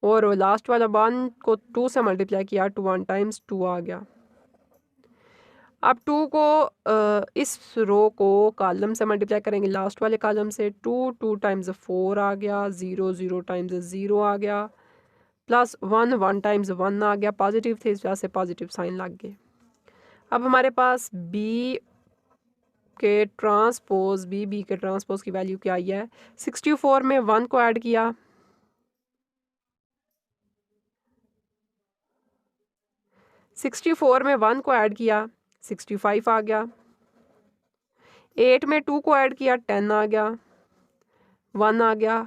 और लास्ट वाला 1 को 2 से मल्टीप्लाई किया, 2 1 टाइम्स 2 आ गया। अब 2 को इस रो को कॉलम से मल्टीप्लाई करेंगे, लास्ट वाले कॉलम से। 2 2 टाइम्स 4 आ गया, 0 0 टाइम्स 0 आ गया, +1 1 टाइम्स 1 आ गया, पॉजिटिव थे इस वजह से पॉजिटिव साइन लग गए। अब हमारे पास बी के ट्रांसपोज की वैल्यू क्या आई है। 64 में 1 को ऐड किया, 64 में 1 को ऐड किया, 65 आ गया। 8 में 2 को ऐड किया, 10 आ गया, 1 आ गया।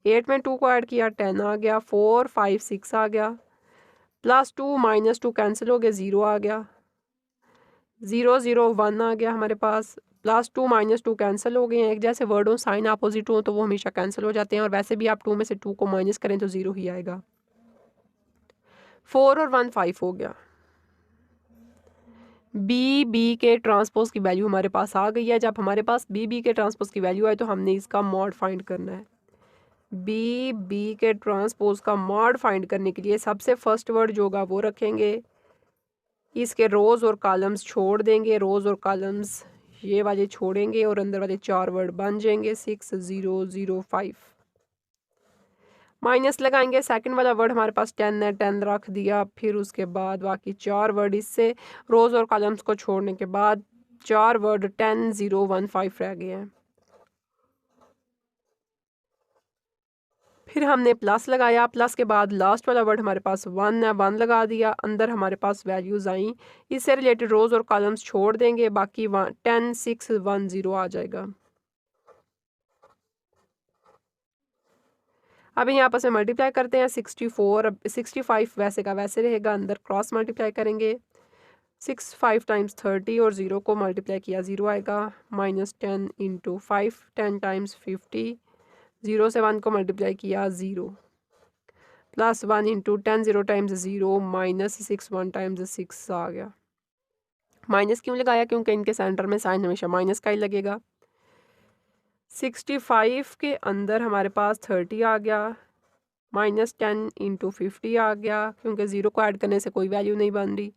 8 में 2 को ऐड किया, 10 आ गया। 4 5 6 आ गया, +2 -2 कैंसिल हो गया, 0 आ गया। 0 0 1 आ गया हमारे पास। +2 -2 कैंसिल हो गए हैं, एक जैसे वर्ड हो, साइन अपोजिट हो तो वो हमेशा कैंसिल हो जाते हैं, और वैसे भी आप 2 में से 2 को माइनस करें तो 0 ही आएगा। 4 और 1 5 हो गया। बी के ट्रांसपोज की वैल्यू हमारे पास आ गई है। जब हमारे पास बी के ट्रांसपोज की वैल्यू आए तो हमने इसका मॉड फाइंड करना है। बी के ट्रांसपोज का मॉड फाइंड करने के लिए सबसे फर्स्ट वर्ड जो होगा वो रखेंगे, इसके रोज़ और कॉलम्स छोड़ देंगे, रोज़ और कॉलम्स ये वाले छोड़ेंगे, और अंदर वाले 4 वर्ड बन जाएंगे। 6 0 0 5 माइनस लगाएंगे। सेकंड वाला वर्ड हमारे पास 10 है, 10 रख दिया। फिर उसके बाद बाकी 4 वर्ड, इससे रोज़ और कॉलम्स को छोड़ने के बाद 4 वर्ड 10 0 1 5 रह गए हैं। फिर हमने प्लस लगाया, प्लस के बाद लास्ट वाला वर्ड हमारे पास 1 है, 1 लगा दिया। अंदर हमारे पास वैल्यूज़ आई, इससे रिलेटेड रोज़ और कॉलम्स छोड़ देंगे, बाकी 10 6 1 0 आ जाएगा। अब यहाँ पर से मल्टीप्लाई करते हैं। 64 65 वैसे का वैसे रहेगा, अंदर क्रॉस मल्टीप्लाई करेंगे। 6 5 टाइम्स 30 और 0 को मल्टीप्लाई किया 0 आएगा, -10 इंटू 5 10 टाइम्स 50, 0 से 1 को मल्टीप्लाई किया 0, प्लस 1 इंटू 10 0 टाइम्स 0 -6 1 टाइम्स 6 आ गया। माइनस क्यों लगाया? क्योंकि इनके सेंटर में साइन हमेशा माइनस का ही लगेगा। 65 के अंदर हमारे पास 30 आ गया, -10 इंटू 50 आ गया, क्योंकि 0 को ऐड करने से कोई वैल्यू नहीं बन रही,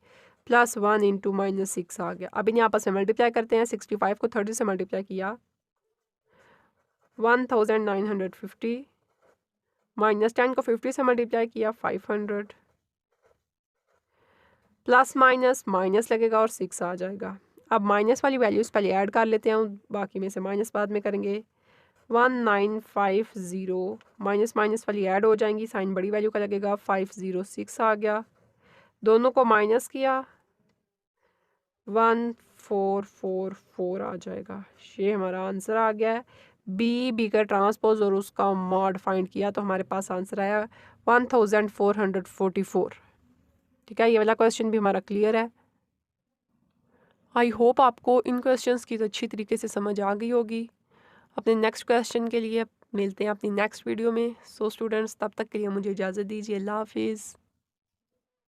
प्लस 1 इंटू -6 आ गया। अब इन्हें आपस में मल्टीप्लाई करते हैं। 65 को 30 से मल्टीप्लाई किया 1950, -10 को 50 से मल्टीप्लाई किया 500, प्लस माइनस माइनस लगेगा और 6 आ जाएगा। अब माइनस वाली वैल्यूज़ पहले ऐड कर लेते हैं, बाकी में से माइनस बाद में करेंगे। 1950 माइनस माइनस वाली ऐड हो जाएंगी, साइन बड़ी वैल्यू का लगेगा, 506 आ गया। दोनों को माइनस किया 1444 आ जाएगा। ये हमारा आंसर आ गया है। बी का ट्रांसपोज और उसका मॉड फाइंड किया तो हमारे पास आंसर आया 1444। ठीक है, ये वाला क्वेश्चन भी हमारा क्लियर है। आई होप आपको इन क्वेश्चंस की तो अच्छी तरीके से समझ आ गई होगी। अपने नेक्स्ट क्वेश्चन के लिए मिलते हैं अपनी नेक्स्ट वीडियो में। सो स्टूडेंट्स, तब तक के लिए मुझे इजाज़त दीजिए। अल्लाह हाफिज़।